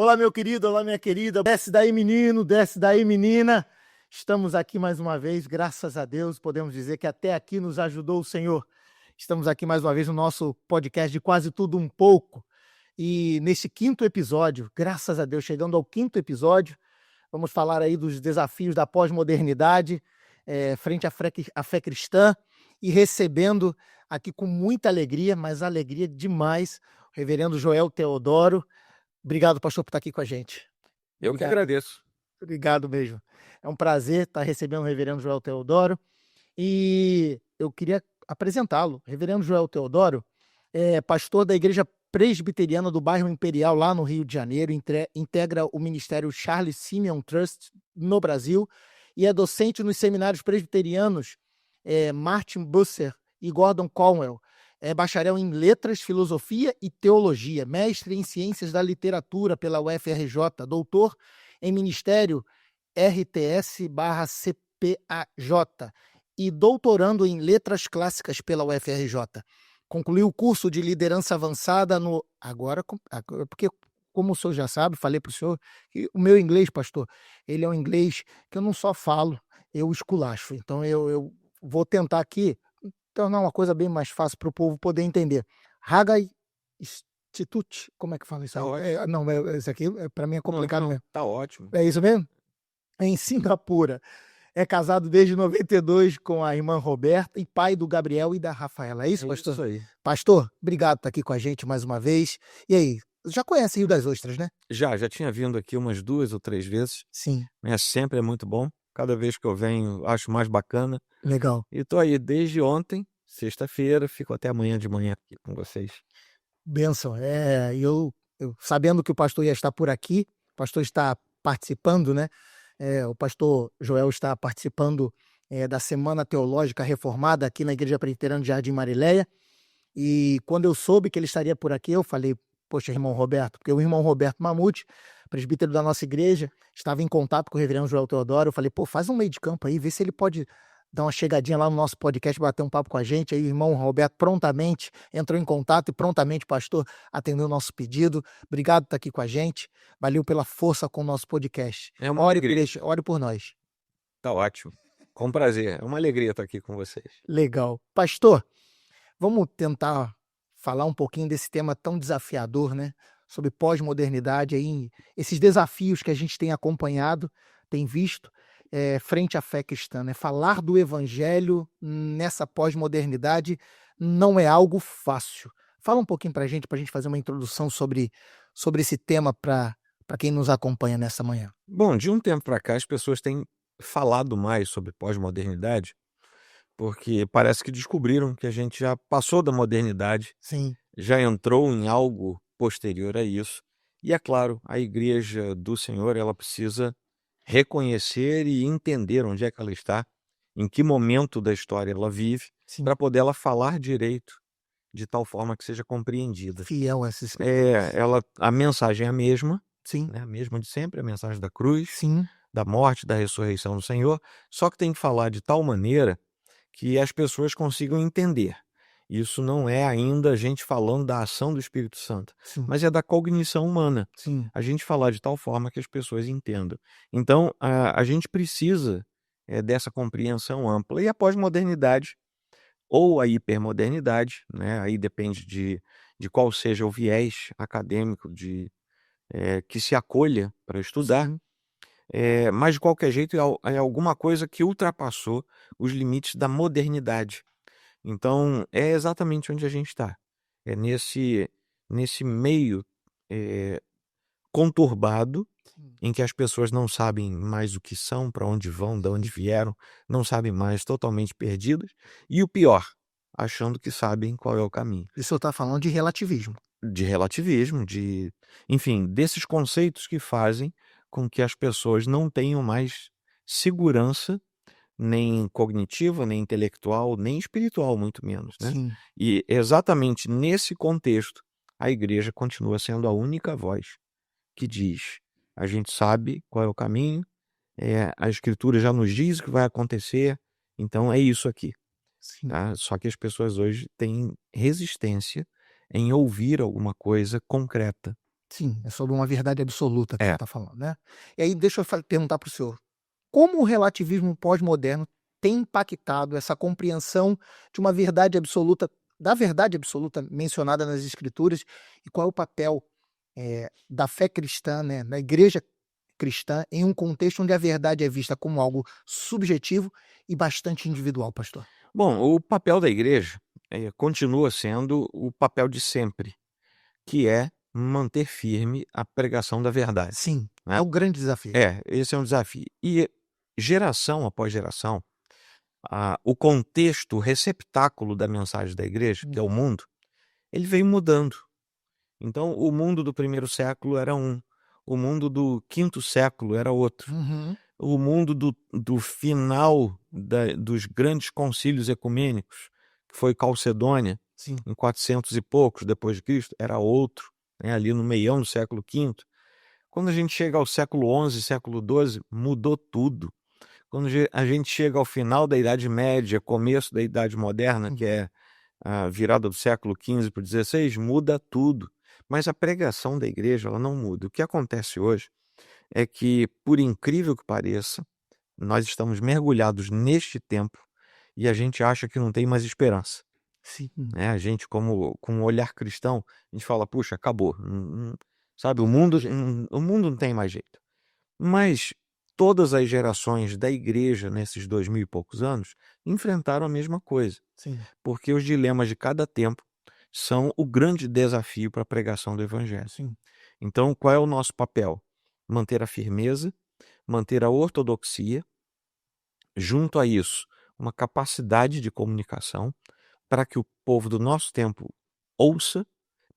Olá, meu querido, olá, minha querida. Desce daí, menino, desce daí, menina. Estamos aqui mais uma vez, graças a Deus, podemos dizer que até aqui nos ajudou o Senhor. Estamos aqui mais uma vez no nosso podcast de Quase Tudo Um Pouco. E nesse quinto episódio, graças a Deus, chegando ao quinto episódio, vamos falar aí dos desafios da pós-modernidade frente à fé cristã e recebendo aqui com muita alegria, mas alegria demais, o reverendo Joel Teodoro. Obrigado, pastor, por estar aqui com a gente. Eu que Obrigado. agradeço. Obrigado mesmo. É um prazer estar recebendo o reverendo Joel Teodoro e eu queria apresentá-lo. Reverendo Joel Teodoro é pastor da Igreja Presbiteriana do Bairro Imperial, lá no Rio de Janeiro, integra o Ministério Charles Simeon Trust no Brasil e é docente nos seminários presbiterianos Martin Busser e Gordon Conwell. É bacharel em Letras, Filosofia e Teologia, mestre em Ciências da Literatura pela UFRJ, doutor em Ministério RTS/CPAJ e doutorando em Letras Clássicas pela UFRJ. Concluiu o curso de liderança avançada no... Agora, porque como o senhor já sabe, falei para o senhor, que o meu inglês, pastor, ele é um inglês que eu não só falo, eu esculacho. Então eu vou tentar aqui tornar uma coisa bem mais fácil para o povo poder entender. Haggai Institute, como é que fala isso Tá aí? ótimo. Não, isso aqui para mim é complicado mesmo. Tá ótimo. É isso mesmo? É em Singapura. É casado desde 92 com a irmã Roberta e pai do Gabriel e da Rafaela. É isso, pastor? Isso aí. Pastor, obrigado por estar aqui com a gente mais uma vez. E aí, já conhece Rio das Ostras, né? Já tinha vindo aqui umas 2 ou 3 vezes, Sim, mas sempre é muito bom. Cada vez que eu venho, acho mais bacana. legal. E tô aí desde ontem, sexta-feira, fico até amanhã de manhã aqui com vocês. Bênção. Eu sabendo que o pastor ia estar por aqui, o pastor está participando, né? O pastor Joel está participando da Semana Teológica Reformada aqui na Igreja Presbiteriana de Jardim Marileia. E quando eu soube que ele estaria por aqui, eu falei, poxa, irmão Roberto, porque o irmão Roberto Mamute, presbítero da nossa igreja, estava em contato com o reverendo Joel Teodoro. Eu falei, pô, faz um meio de campo aí, vê se ele pode dar uma chegadinha lá no nosso podcast, bater um papo com a gente. Aí o irmão Roberto prontamente entrou em contato e prontamente o pastor atendeu o nosso pedido. Obrigado por estar aqui com a gente. Valeu pela força com o nosso podcast. É uma Ore, alegria. ore por nós. Tá ótimo. Com prazer. É uma alegria estar aqui com vocês. Legal. Pastor, vamos tentar falar um pouquinho desse tema tão desafiador, né? Sobre pós-modernidade, aí, esses desafios que a gente tem acompanhado, tem visto, frente à fé cristã, né? Falar do evangelho nessa pós-modernidade não é algo fácil. Fala um pouquinho para a gente fazer uma introdução sobre esse tema para quem nos acompanha nessa manhã. Bom, de um tempo para cá, as pessoas têm falado mais sobre pós-modernidade, porque parece que descobriram que a gente já passou da modernidade, Sim, já entrou em algo posterior a isso. E é claro, a igreja do Senhor, ela precisa reconhecer e entender onde é que ela está, em que momento da história ela vive, sim. para poder ela falar direito, de tal forma que seja compreendida. Fiel a essas escrituras. A mensagem é a mesma, Sim, né, a mesma de sempre, a mensagem da cruz, sim, da morte, da ressurreição do Senhor, só que tem que falar de tal maneira que as pessoas consigam entender. Isso não é ainda a gente falando da ação do Espírito Santo, sim, mas é da cognição humana. sim. A gente falar de tal forma que as pessoas entendam. Então, a gente precisa dessa compreensão ampla. E a pós-modernidade ou a hipermodernidade, né, aí depende de qual seja o viés acadêmico que se acolha para estudar, Sim. mas de qualquer jeito é alguma coisa que ultrapassou os limites da modernidade. Então, é exatamente onde a gente está. É nesse meio conturbado, Sim. em que as pessoas não sabem mais o que são, para onde vão, de onde vieram, não sabem mais, totalmente perdidas. E o pior, achando que sabem qual é o caminho. Isso eu estou falando de relativismo. De relativismo, enfim, desses conceitos que fazem com que as pessoas não tenham mais segurança, nem cognitiva, nem intelectual, nem espiritual, muito menos, né? Sim, E exatamente nesse contexto, a igreja continua sendo a única voz que diz: a gente sabe qual é o caminho, a escritura já nos diz o que vai acontecer, então é isso aqui, sim. tá? Só que as pessoas hoje têm resistência em ouvir alguma coisa concreta. Sim, é sobre uma verdade absoluta que você É. está falando, né? E aí deixa eu perguntar para o senhor, como o relativismo pós-moderno tem impactado essa compreensão de uma verdade absoluta, da verdade absoluta mencionada nas escrituras, e qual é o papel da fé cristã, né, na igreja cristã, em um contexto onde a verdade é vista como algo subjetivo e bastante individual, pastor? Bom, o papel da igreja continua sendo o papel de sempre, que é manter firme a pregação da verdade, Sim, né? é o grande desafio. Esse é um desafio. E geração após geração, o contexto, o receptáculo da mensagem da igreja, que é o mundo, ele veio mudando. Então, o mundo do primeiro século era um, o mundo do quinto século era outro. Uhum. O mundo do final dos grandes concílios ecumênicos, que foi Calcedônia, Sim, em 400 e poucos depois de Cristo, era outro, né, ali no meião do século V. Quando a gente chega ao século XI, século XII, mudou tudo. Quando a gente chega ao final da Idade Média, começo da Idade Moderna, que é a virada do século XV para o XVI, muda tudo. Mas a pregação da igreja, ela não muda. O que acontece hoje é que, por incrível que pareça, nós estamos mergulhados neste tempo e a gente acha que não tem mais esperança, sim, né? A gente, como com um olhar cristão, a gente fala, puxa, acabou, sabe? O mundo não tem mais jeito. Mas todas as gerações da igreja nesses 2000 e poucos anos enfrentaram a mesma coisa, sim, porque os dilemas de cada tempo são o grande desafio para a pregação do evangelho. sim, Então, qual é o nosso papel? Manter a firmeza, manter a ortodoxia, junto a isso, uma capacidade de comunicação para que o povo do nosso tempo ouça,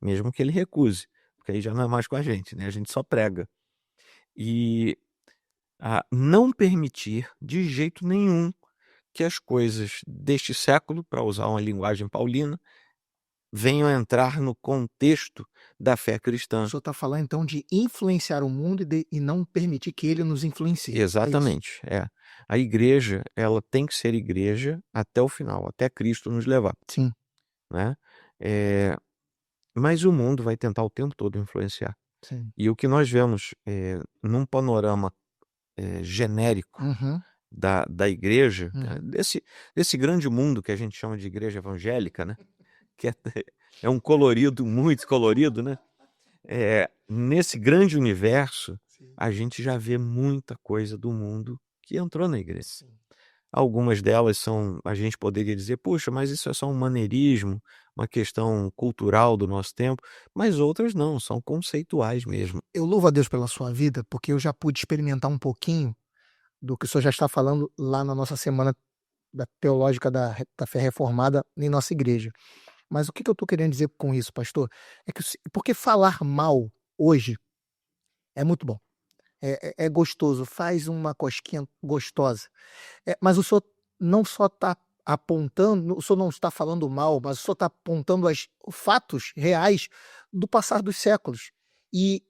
mesmo que ele recuse, porque aí já não é mais com a gente, né? A gente só prega. E não permitir de jeito nenhum que as coisas deste século, para usar uma linguagem paulina, venham a entrar no contexto da fé o cristã. senhor está falando então de influenciar o mundo e não permitir que ele nos influencie, é isso? Exatamente, é. A igreja, ela tem que ser igreja até o final, até Cristo nos levar, Sim, né? Eh, mas o mundo vai tentar o tempo todo influenciar. sim. E o que nós vemos, num panorama, genérico Uhum, da igreja, uhum. desse grande mundo que a gente chama de igreja evangélica, né, que é um colorido, muito colorido, né, nesse grande universo, Sim, a gente já vê muita coisa do mundo que entrou na igreja. sim. Algumas delas são, a gente poderia dizer: "Puxa, mas isso é só um maneirismo, uma questão cultural do nosso tempo", mas outras não, são conceituais mesmo. Eu louvo a Deus pela sua vida, porque eu já pude experimentar um pouquinho do que o senhor já está falando lá na nossa semana da teológica da fé reformada em nossa igreja. Mas o que que eu estou querendo dizer com isso, pastor? É que porque falar mal hoje é muito bom. É gostoso, faz uma cosquinha gostosa. Mas o senhor não só está apontando, o senhor não está falando mal, mas o senhor está apontando os fatos reais do passar dos séculos. E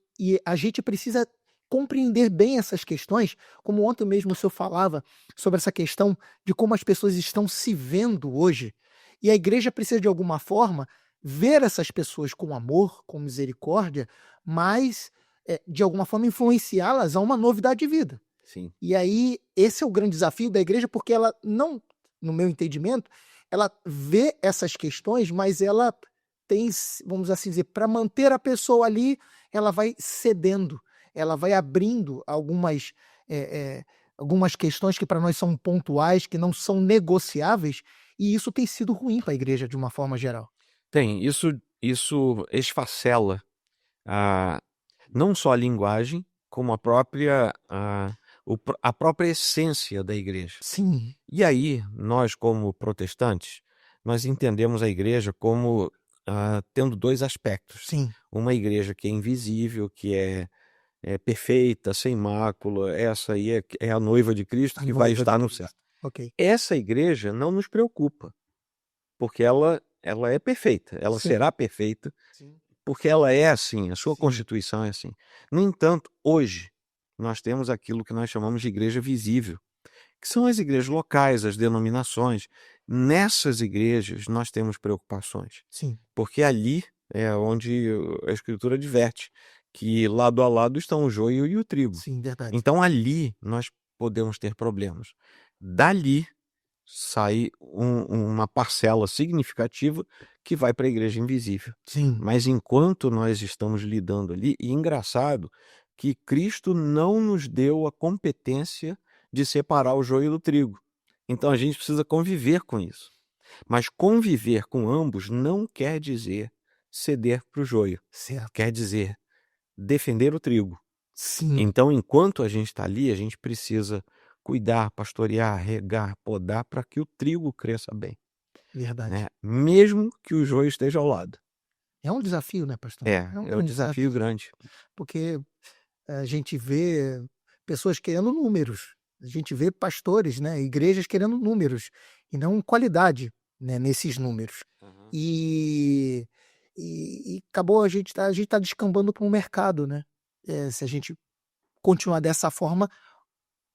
a gente precisa compreender bem essas questões, como ontem mesmo o senhor falava sobre essa questão de como as pessoas estão se vendo hoje. E a igreja precisa, de alguma forma, ver essas pessoas com amor, com misericórdia, mas, de alguma forma, influenciá-las a uma novidade de vida. Sim. E aí, esse é o grande desafio da igreja, porque ela não, no meu entendimento, ela vê essas questões, mas ela tem, vamos assim dizer, para manter a pessoa ali, ela vai cedendo, ela vai abrindo algumas questões que para nós são pontuais, que não são negociáveis, e isso tem sido ruim para a igreja de uma forma geral. Tem, isso esfacela a não só a linguagem, como a própria essência da igreja. Sim, E aí, nós como protestantes, nós entendemos a igreja como, tendo 2 aspectos. sim, Uma igreja que é invisível, que é perfeita, sem mácula, essa aí é a noiva de Cristo a que vai noiva de estar no céu. Cristo. Ok. Essa igreja não nos preocupa, porque ela é perfeita, ela Sim, será perfeita, sim, porque ela é assim, a sua sim, constituição é assim. No entanto, hoje, nós temos aquilo que nós chamamos de igreja visível, que são as igrejas locais, as denominações. Nessas igrejas nós temos preocupações, sim, porque ali é onde a Escritura adverte que lado a lado estão o joio e o trigo. Sim, verdade. Então ali nós podemos ter problemas. Dali sai uma parcela significativa que vai para a igreja invisível. Sim, Mas enquanto nós estamos lidando ali, e engraçado que Cristo não nos deu a competência de separar o joio do trigo. Então a gente precisa conviver com isso. Mas conviver com ambos não quer dizer ceder para o joio. certo. Quer dizer defender o trigo. Sim, Então, enquanto a gente está ali, a gente precisa cuidar, pastorear, regar, podar para que o trigo cresça bem, verdade. né? Mesmo que o joio esteja ao lado. É um desafio, né, pastor? É um um grande desafio grande. porque a gente vê pessoas querendo números, a gente vê pastores, né, igrejas querendo números e não qualidade, né, nesses números. Uhum. E, e acabou a gente tá descambando para um mercado, né? Se a gente continuar dessa forma,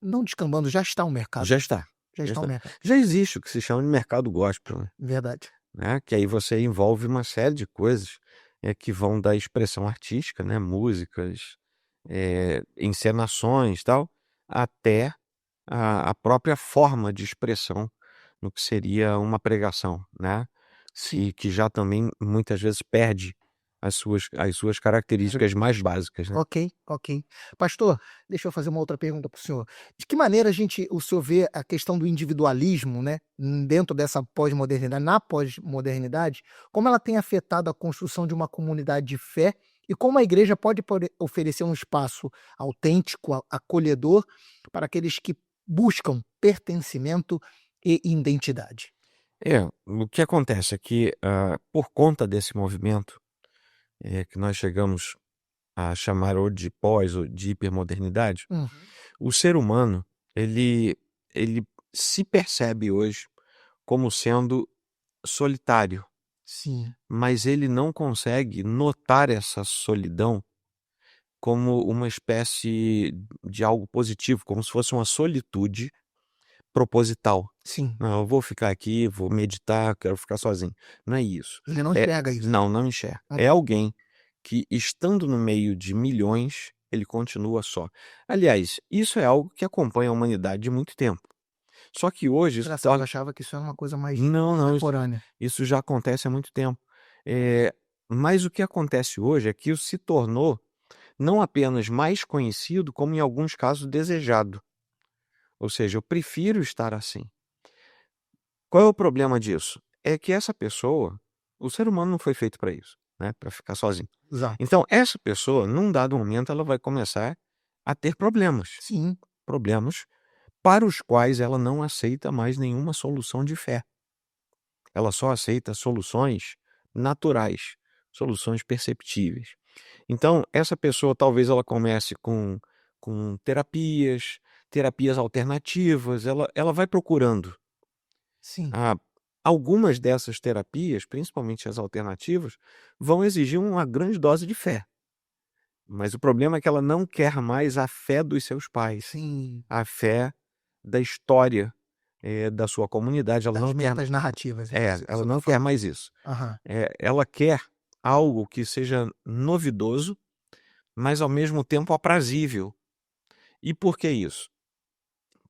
não descambando, já está um mercado, Já está. já Já está um está. mercado. Já existe o que se chama de mercado gospel, Verdade. né? Que aí você envolve uma série de coisas que vão da expressão artística, né? Músicas, encenações, tal, até a própria forma de expressão no que seria uma pregação, né? Sim. Que já também muitas vezes perde as suas características mais básicas, né? Ok, ok. Pastor, deixa eu fazer uma outra pergunta para o senhor. De que maneira o senhor vê a questão do individualismo, né, dentro dessa pós-modernidade, na pós-modernidade, como ela tem afetado a construção de uma comunidade de fé e como a igreja pode oferecer um espaço autêntico, acolhedor para aqueles que buscam pertencimento e identidade? O que acontece é que, por conta desse movimento, que nós chegamos a chamar ou de pós ou de hipermodernidade, Uhum. o ser humano, ele se percebe hoje como sendo solitário, Sim, mas ele não consegue notar essa solidão como uma espécie de algo positivo, como se fosse uma solitude proposital. sim. Não, eu vou ficar aqui, vou meditar, quero ficar sozinho. Não é isso. Ele não enxerga isso. Não enxerga. É alguém que, estando no meio de milhões, ele continua só. Aliás, isso é algo que acompanha a humanidade de muito tempo. Só que hoje isso Engraçado, eu achava que isso era uma coisa mais não, contemporânea. isso já acontece há muito tempo. Mas o que acontece hoje é que isso se tornou não apenas mais conhecido, como em alguns casos desejado. Ou seja, eu prefiro estar assim. Qual é o problema disso? É que essa pessoa, o ser humano não foi feito para isso, né, para ficar sozinho. Exato. Então essa pessoa, num dado momento, ela vai começar a ter problemas, Sim, problemas para os quais ela não aceita mais nenhuma solução de fé. Ela só aceita soluções naturais, soluções perceptíveis. Então essa pessoa talvez ela comece com terapias alternativas, ela vai procurando. sim. Ah, algumas dessas terapias, principalmente as alternativas, vão exigir uma grande dose de fé. Mas o problema é que ela não quer mais a fé dos seus pais, Sim, a fé da história, da sua comunidade. Ela das não quer, metas-narrativas, é isso que o ela senhor está não quer falando. mais isso. Aham. Ela quer algo que seja novidoso, mas ao mesmo tempo aprazível. E por que isso?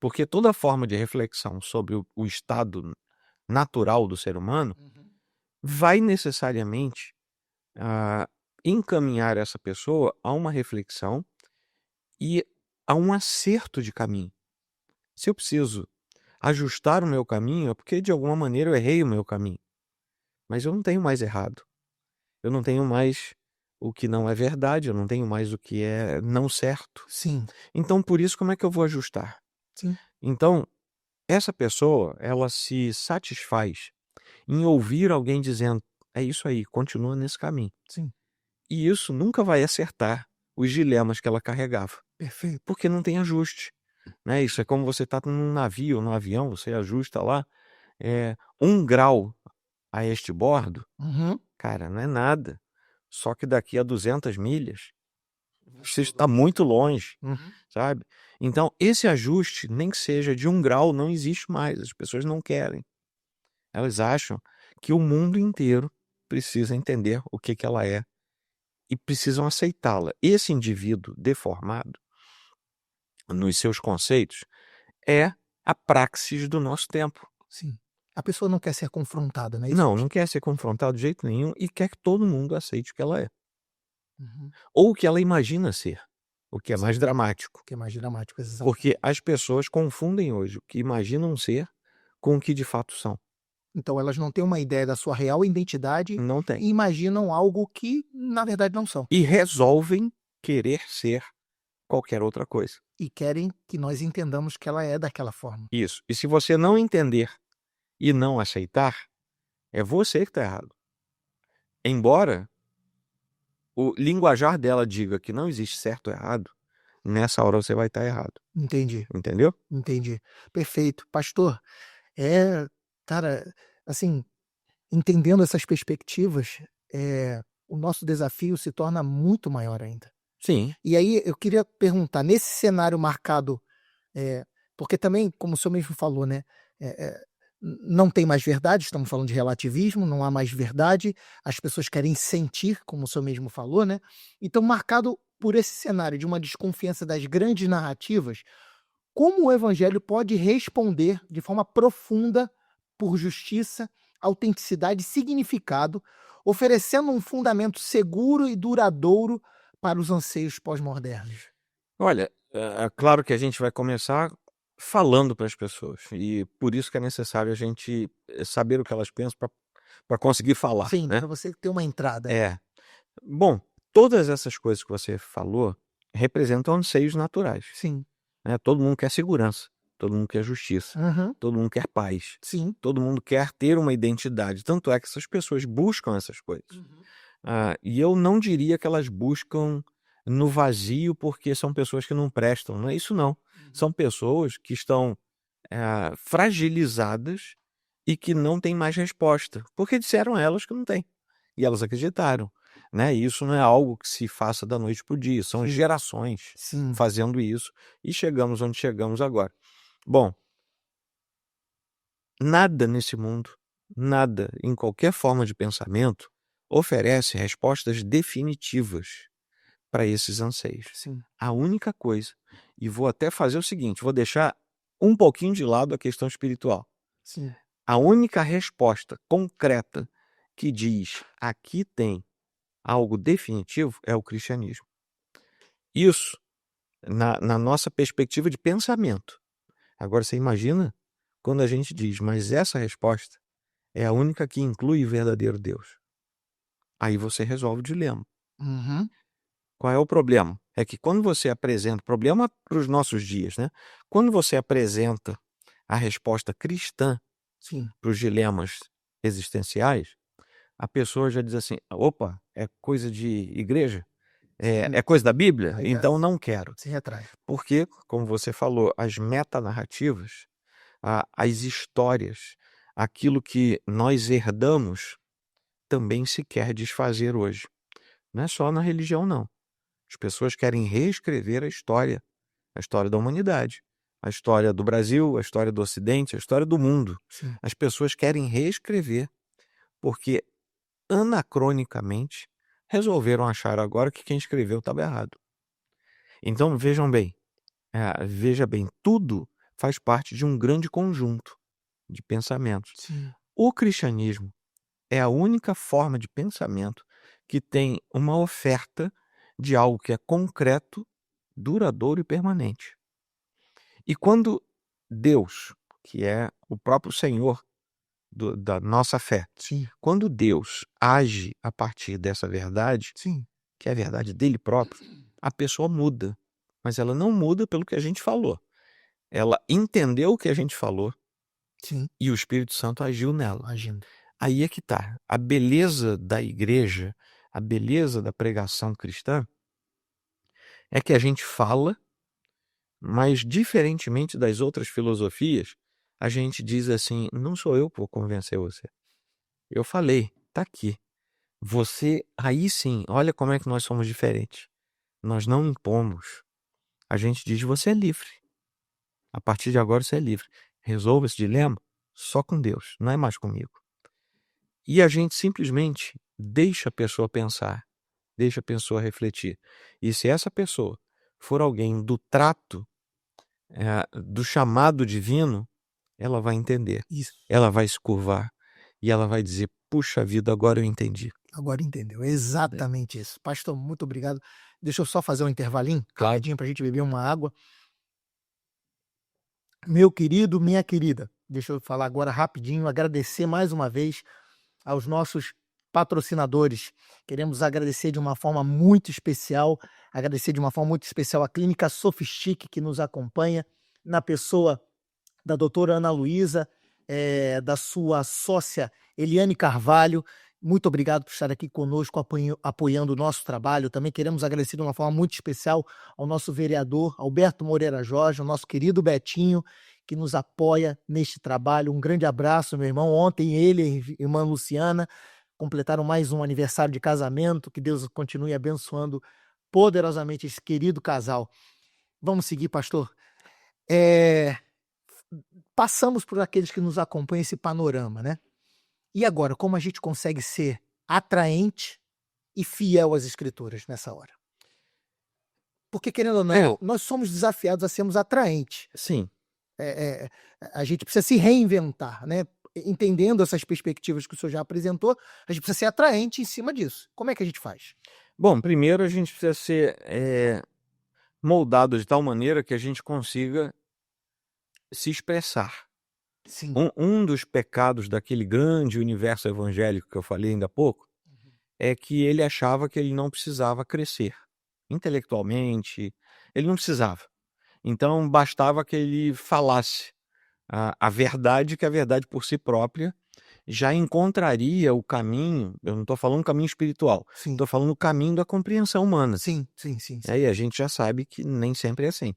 Porque toda forma de reflexão sobre o estado natural do ser humano Uhum. vai necessariamente a encaminhar essa pessoa a uma reflexão e a um acerto de caminho. Se eu preciso ajustar o meu caminho, é porque de alguma maneira eu errei o meu caminho. Mas eu não tenho mais errado. Eu não tenho mais o que não é verdade, eu não tenho mais o que é não certo. Sim, Então, por isso, como é que eu vou ajustar? sim, Então, essa pessoa, ela se satisfaz em ouvir alguém dizendo: é isso aí, continua nesse caminho. sim. E isso nunca vai acertar os dilemas que ela carregava, Perfeito. porque não tem ajuste, né? Isso é como você está num navio, num avião, você ajusta lá, 1 grau a este bordo, Uhum. cara, não é nada. Só que daqui a 200 milhas, você está muito longe, Uhum. sabe? Então, esse ajuste, nem que seja de 1 grau, não existe mais. As pessoas não querem. Elas acham que o mundo inteiro precisa entender o que ela é e precisam aceitá-la. Esse indivíduo deformado, nos seus conceitos, é a praxis do nosso tempo. Sim. A pessoa não quer ser confrontada, não é isso, Não, pastor? não quer ser confrontado de jeito nenhum e quer que todo mundo aceite o que ela é. Uhum. Ou o que ela imagina ser, o que é mais dramático. O que é mais dramático, exatamente. Porque as pessoas confundem hoje o que imaginam ser com o que de fato são. Então elas não têm uma ideia da sua real identidade Não e tem. imaginam algo que, na verdade, não são. E resolvem querer ser qualquer outra coisa. E querem que nós entendamos que ela é daquela forma. Isso. E se você não entender e não aceitar, é você que está errado. Embora o linguajar dela diga que não existe certo ou errado, nessa hora você vai estar errado. Entendi, Entendeu? entendi. Perfeito. Pastor, cara, assim, entendendo essas perspectivas, o nosso desafio se torna muito maior ainda. Sim. E aí eu queria perguntar, nesse cenário marcado, porque também, como o senhor mesmo falou, né, não tem mais verdade, estamos falando de relativismo, não há mais verdade, as pessoas querem sentir, como o senhor mesmo falou, né? Então, marcado por esse cenário de uma desconfiança das grandes narrativas, como o evangelho pode responder de forma profunda por justiça, autenticidade e significado, oferecendo um fundamento seguro e duradouro para os anseios pós-modernos? Olha, é claro que a gente vai começar falando para as pessoas. E por isso que é necessário a gente saber o que elas pensam para conseguir falar, Sim, né? para você ter uma entrada. É. Bom, todas essas coisas que você falou representam anseios naturais, Sim. né? Todo mundo quer segurança, todo mundo quer justiça, Uhum. todo mundo quer paz, Sim. todo mundo quer ter uma identidade. Tanto é que essas pessoas buscam essas coisas. E eu não diria que elas buscam no vazio porque são pessoas que não prestam. Não é isso, não. São pessoas que estão fragilizadas e que não têm mais resposta, porque disseram a elas que não tem. E elas acreditaram. Né? E isso não é algo que se faça da noite para o dia, são gerações Sim. fazendo isso e chegamos onde chegamos agora. Bom, nada nesse mundo, nada em qualquer forma de pensamento oferece respostas definitivas para esses anseios. Sim. A única coisa, e vou até fazer o seguinte, vou deixar um pouquinho de lado a questão espiritual. Sim. A única resposta concreta que diz aqui tem algo definitivo é o cristianismo. Isso na nossa perspectiva de pensamento. Agora você imagina quando a gente diz, mas essa resposta é a única que inclui o verdadeiro Deus. Aí você resolve o dilema. Uhum. Qual é o problema? É que quando você apresenta, problema para os nossos dias, né? Quando você apresenta a resposta cristã Sim. para os dilemas existenciais, a pessoa já diz assim, opa, é coisa de igreja? É coisa da Bíblia? Aí já Então não quero. se retrai. Porque, como você falou, as metanarrativas, as histórias, aquilo que nós herdamos, também se quer desfazer hoje. Não é só na religião, não. As pessoas querem reescrever a história da humanidade, a história do Brasil, a história do Ocidente, a história do mundo. Sim. As pessoas querem reescrever porque, anacronicamente, resolveram achar agora que quem escreveu estava errado. Então, veja bem, tudo faz parte de um grande conjunto de pensamentos. Sim. O cristianismo é a única forma de pensamento que tem uma oferta de algo que é concreto, duradouro e permanente. E quando Deus, que é o próprio Senhor da nossa fé, Sim. quando Deus age a partir dessa verdade, Sim. que é a verdade dele próprio, a pessoa muda. Mas ela não muda pelo que a gente falou. Ela entendeu o que a gente falou Sim. e o Espírito Santo agiu nela. Agindo. Aí é que tá. A beleza da igreja, a beleza da pregação cristã é que a gente fala, mas diferentemente das outras filosofias, a gente diz assim, não sou eu que vou convencer você. Eu falei, tá aqui. Você, aí sim, olha como é que nós somos diferentes. Nós não impomos. A gente diz, você é livre. A partir de agora você é livre. Resolva esse dilema só com Deus, não é mais comigo. E a gente simplesmente deixa a pessoa pensar. deixa a pessoa refletir. E se essa pessoa for alguém do trato, do chamado divino, ela vai entender, Isso. ela vai se curvar e ela vai dizer: puxa vida, agora eu entendi. Agora entendeu. É exatamente isso. Pastor, muito obrigado. Deixa eu só fazer um intervalinho, Claro. rapidinho, para a gente beber uma água. Meu querido, minha querida, deixa eu falar agora rapidinho, agradecer mais uma vez aos nossos patrocinadores. Queremos agradecer de uma forma muito especial, a Clínica Sofistique, que nos acompanha, na pessoa da doutora Ana Luísa, da sua sócia Eliane Carvalho. Muito obrigado por estar aqui conosco, apoiando o nosso trabalho. Também queremos agradecer de uma forma muito especial ao nosso vereador Alberto Moreira Jorge, ao nosso querido Betinho, que nos apoia neste trabalho. Um grande abraço, meu irmão. Ontem ele e a irmã Luciana completaram mais um aniversário de casamento. Que Deus continue abençoando poderosamente esse querido casal. Vamos seguir, pastor. Passamos por aqueles que nos acompanham esse panorama, né? E agora, como a gente consegue ser atraente e fiel às escrituras nessa hora? Porque, querendo ou não, nós somos desafiados a sermos atraentes. Sim. A gente precisa se reinventar, né? Entendendo essas perspectivas que o senhor já apresentou, a gente precisa ser atraente em cima disso. Como é que a gente faz? Bom, primeiro a gente precisa ser moldado de tal maneira que a gente consiga se expressar. Sim. Um dos pecados daquele grande universo evangélico que eu falei ainda há pouco é que ele achava que ele não precisava crescer intelectualmente, ele não precisava. Então bastava que ele falasse a verdade, que a verdade por si própria já encontraria o caminho. Eu não estou falando caminho espiritual, Sim. estou falando o caminho da compreensão humana. Sim. Aí a gente já sabe que nem sempre é assim.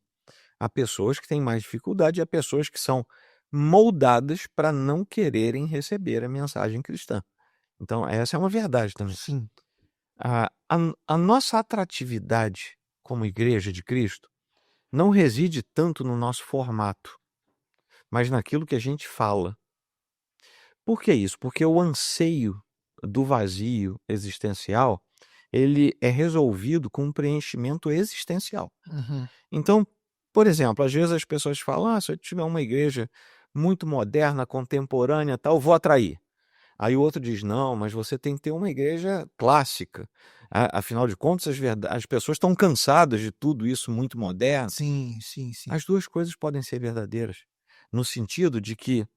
Há pessoas que têm mais dificuldade e há pessoas que são moldadas para não quererem receber a mensagem cristã. Então, essa é uma verdade também. Sim. A nossa atratividade como igreja de Cristo não reside tanto no nosso formato, mas naquilo que a gente fala. Por que isso? Porque o anseio do vazio existencial, ele é resolvido com um preenchimento existencial. Uhum. Então, por exemplo, às vezes as pessoas falam: se eu tiver uma igreja muito moderna, contemporânea, tal, vou atrair. Aí o outro diz: não, mas você tem que ter uma igreja clássica. Afinal de contas, as pessoas estão cansadas de tudo isso muito moderno. Sim. As duas coisas podem ser verdadeiras, no sentido de que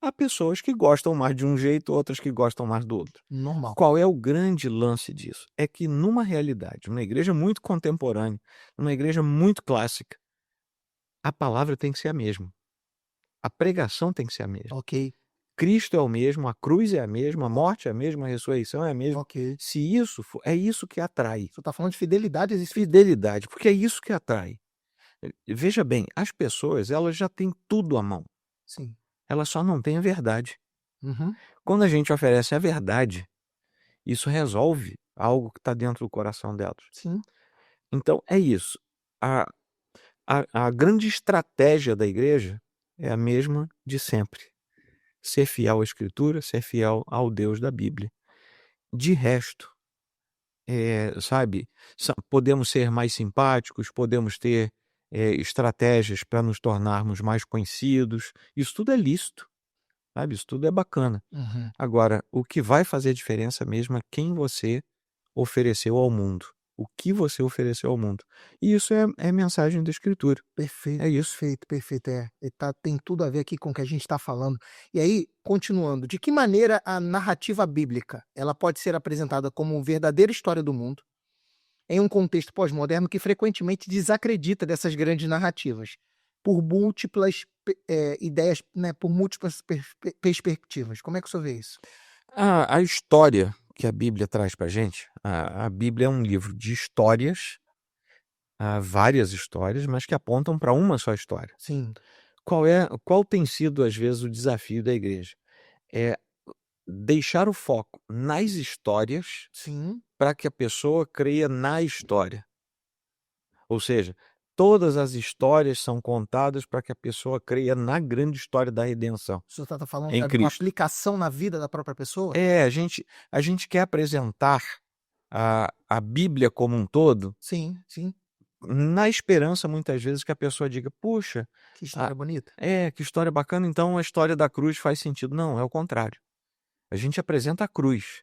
há pessoas que gostam mais de um jeito, outras que gostam mais do outro. Normal. Qual é o grande lance disso? É que numa realidade, numa igreja muito contemporânea, numa igreja muito clássica, a palavra tem que ser a mesma. A pregação tem que ser a mesma. Ok. Cristo é o mesmo, a cruz é a mesma, a morte é a mesma, a ressurreição é a mesma. Ok. Se isso for, é isso que atrai. Você está falando de fidelidade, existe Fidelidade, porque é isso que atrai. Veja bem, as pessoas, elas já têm tudo à mão. Sim. Elas só não têm a verdade. Uhum. Quando a gente oferece a verdade, isso resolve algo que está dentro do coração delas. Sim. Então, é isso. A grande estratégia da igreja é a mesma de sempre. Ser fiel à Escritura, ser fiel ao Deus da Bíblia. De resto, sabe, podemos ser mais simpáticos, podemos ter estratégias para nos tornarmos mais conhecidos. Isso tudo é lícito, sabe? Isso tudo é bacana. Uhum. Agora, o que vai fazer diferença mesmo é quem você ofereceu ao mundo. O que você ofereceu ao mundo. E isso é mensagem da Escritura. Perfeito. É isso. Perfeito. Tem tudo a ver aqui com o que a gente está falando. E aí, continuando, de que maneira a narrativa bíblica ela pode ser apresentada como uma verdadeira história do mundo em um contexto pós-moderno que frequentemente desacredita dessas grandes narrativas por múltiplas ideias, né, por múltiplas perspectivas? Como é que o senhor vê isso? A história que a Bíblia traz para a gente, a Bíblia é um livro de histórias, várias histórias, mas que apontam para uma só história. Sim. Qual tem sido, às vezes, o desafio da igreja? É deixar o foco nas histórias Sim. para que a pessoa creia na história. Ou seja, todas as histórias são contadas para que a pessoa creia na grande história da redenção. O senhor está falando Em de uma Cristo. aplicação na vida da própria pessoa? A gente quer apresentar a Bíblia como um todo, Sim, sim. na esperança, muitas vezes, que a pessoa diga: puxa, Que história bonita. que história bacana, então a história da cruz faz sentido. Não, é o contrário. A gente apresenta a cruz.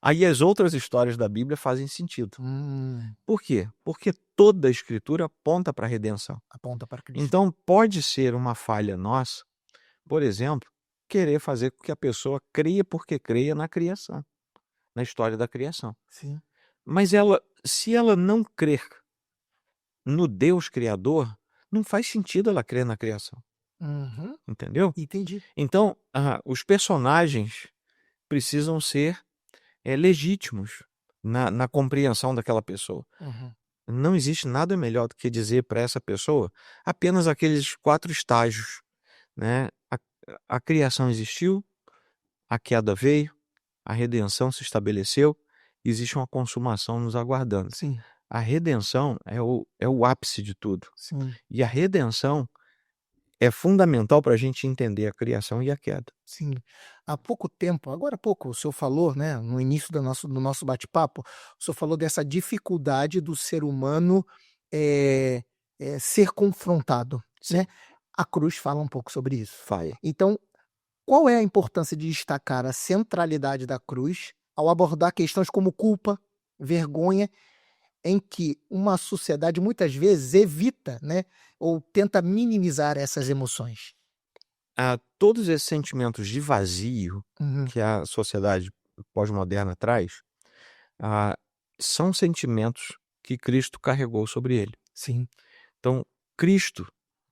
Aí as outras histórias da Bíblia fazem sentido. Por quê? Porque toda a Escritura aponta para a redenção. Aponta para Cristo. Então, pode ser uma falha nossa, por exemplo, querer fazer com que a pessoa creia porque creia na criação, na história da criação. Sim. Mas se ela não crer no Deus Criador, não faz sentido ela crer na criação. Entendeu? Entendi. Então, os personagens precisam ser legítimos na compreensão daquela pessoa. Não existe nada melhor do que dizer para essa pessoa apenas aqueles 4 estágios, né? A criação existiu, a queda veio, a redenção se estabeleceu, existe uma consumação nos aguardando. Sim, A redenção é o ápice de tudo. sim, E a redenção é fundamental para a gente entender a criação e a queda. sim. Há pouco tempo, agora há pouco, o senhor falou, né, no início do nosso bate-papo, o senhor falou dessa dificuldade do ser humano ser confrontado, né? A cruz fala um pouco sobre isso. Fala. Então, qual é a importância de destacar a centralidade da cruz ao abordar questões como culpa, vergonha, em que uma sociedade muitas vezes evita, né, ou tenta minimizar essas emoções? Todos esses sentimentos de vazio que a sociedade pós-moderna traz, são sentimentos que Cristo carregou sobre ele. Sim. Então, Cristo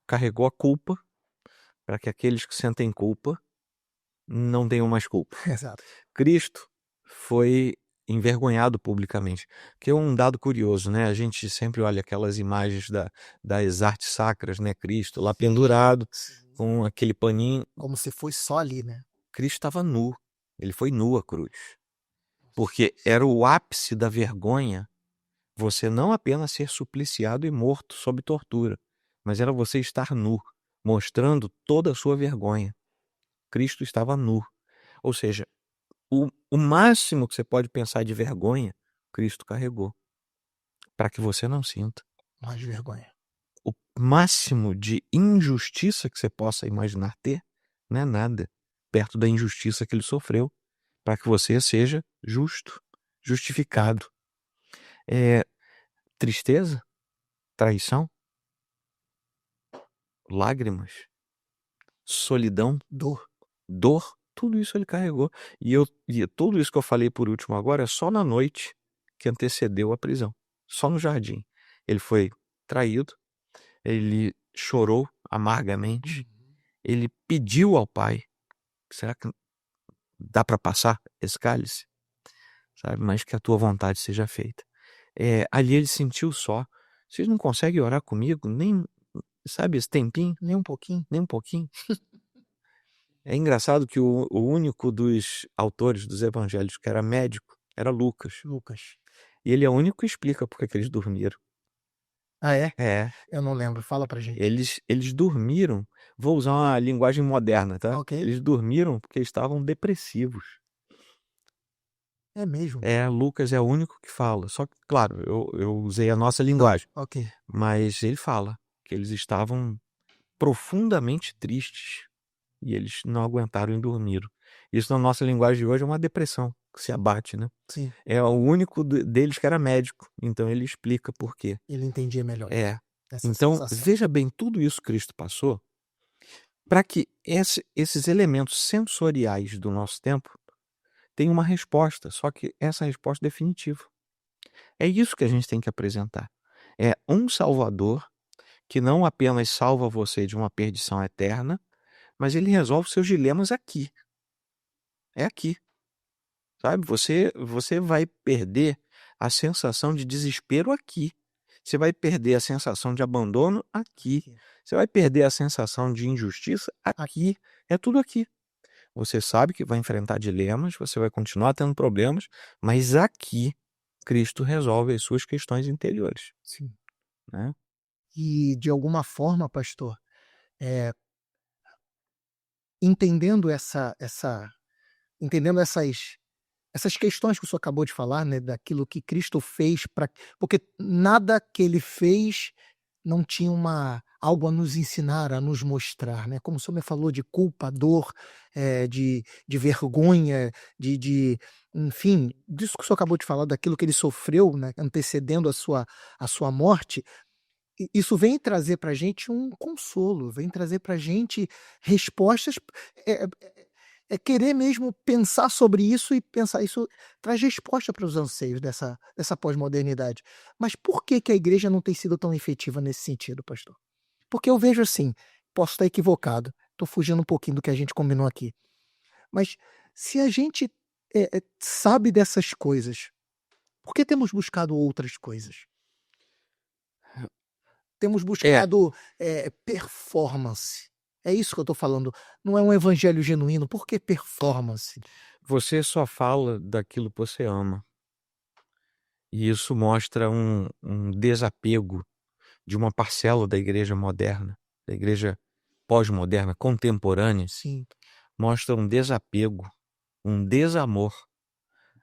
carregou a culpa para que aqueles que sentem culpa não tenham mais culpa. Exato. Cristo foi envergonhado publicamente, que é um dado curioso, né? A gente sempre olha aquelas imagens das artes sacras, né? Cristo lá pendurado com aquele paninho. Como se fosse só ali, né? Cristo estava nu, ele foi nu à cruz, porque era o ápice da vergonha você não apenas ser supliciado e morto sob tortura, mas era você estar nu, mostrando toda a sua vergonha. Cristo estava nu. Ou seja, o máximo que você pode pensar de vergonha, Cristo carregou, para que você não sinta. Mais vergonha. O máximo de injustiça que você possa imaginar ter, não é nada perto da injustiça que ele sofreu, para que você seja justo, justificado. Tristeza, traição, lágrimas, solidão, dor, tudo isso ele carregou. E tudo isso que eu falei por último agora é só na noite que antecedeu a prisão, só no jardim. Ele foi traído, ele chorou amargamente, ele pediu ao Pai: será que dá para passar esse cálice? Sabe? Mas que a tua vontade seja feita. Ali ele sentiu só. Vocês não conseguem orar comigo? Nem, sabe, esse tempinho? Nem um pouquinho. Nem um pouquinho. É engraçado que o único dos autores dos evangelhos que era médico era Lucas. E ele é o único que explica por que eles dormiram. Ah, é? É. Eu não lembro. Fala pra gente. Eles dormiram. Vou usar uma linguagem moderna, tá? Ok. Eles dormiram porque estavam depressivos. É mesmo? Lucas é o único que fala. Só que, claro, eu usei a nossa linguagem. Ok. Mas ele fala que eles estavam profundamente tristes e eles não aguentaram e dormiram. Isso na nossa linguagem de hoje é uma depressão que se abate, né? Sim. É o único deles que era médico, então ele explica por quê. Ele entendia melhor. Essa Então, sensação. veja bem, tudo isso Cristo passou para que esses elementos sensoriais do nosso tempo tenham uma resposta, só que essa resposta definitiva. É isso que a gente tem que apresentar. É um Salvador que não apenas salva você de uma perdição eterna, mas ele resolve seus dilemas aqui. É aqui. Sabe? Você vai perder a sensação de desespero aqui. Você vai perder a sensação de abandono aqui. Você vai perder a sensação de injustiça aqui. É tudo aqui. Você sabe que vai enfrentar dilemas, você vai continuar tendo problemas, mas aqui Cristo resolve as suas questões interiores. Sim. Né? E de alguma forma, pastor, entendendo entendendo essas questões que o senhor acabou de falar, né, daquilo que Cristo fez para, porque nada que ele fez não tinha algo a nos ensinar, a nos mostrar, né? Como o senhor me falou de culpa, dor, de vergonha, enfim, disso que o senhor acabou de falar, daquilo que ele sofreu, né, antecedendo a sua morte, isso vem trazer para a gente um consolo, vem trazer para a gente respostas. É, é querer mesmo pensar sobre isso e pensar isso traz resposta para os anseios dessa pós-modernidade. Mas por que que a igreja não tem sido tão efetiva nesse sentido, pastor? Porque eu vejo assim, posso estar equivocado, estou fugindo um pouquinho do que a gente combinou aqui, mas se a gente sabe dessas coisas, por que temos buscado outras coisas? Temos É, buscado performance. É isso que eu estou falando. Não é um evangelho genuíno. Por que performance? você só fala daquilo que você ama. E isso mostra um desapego de uma parcela da igreja moderna, da igreja pós-moderna, contemporânea. Sim, Mostra um desapego, um desamor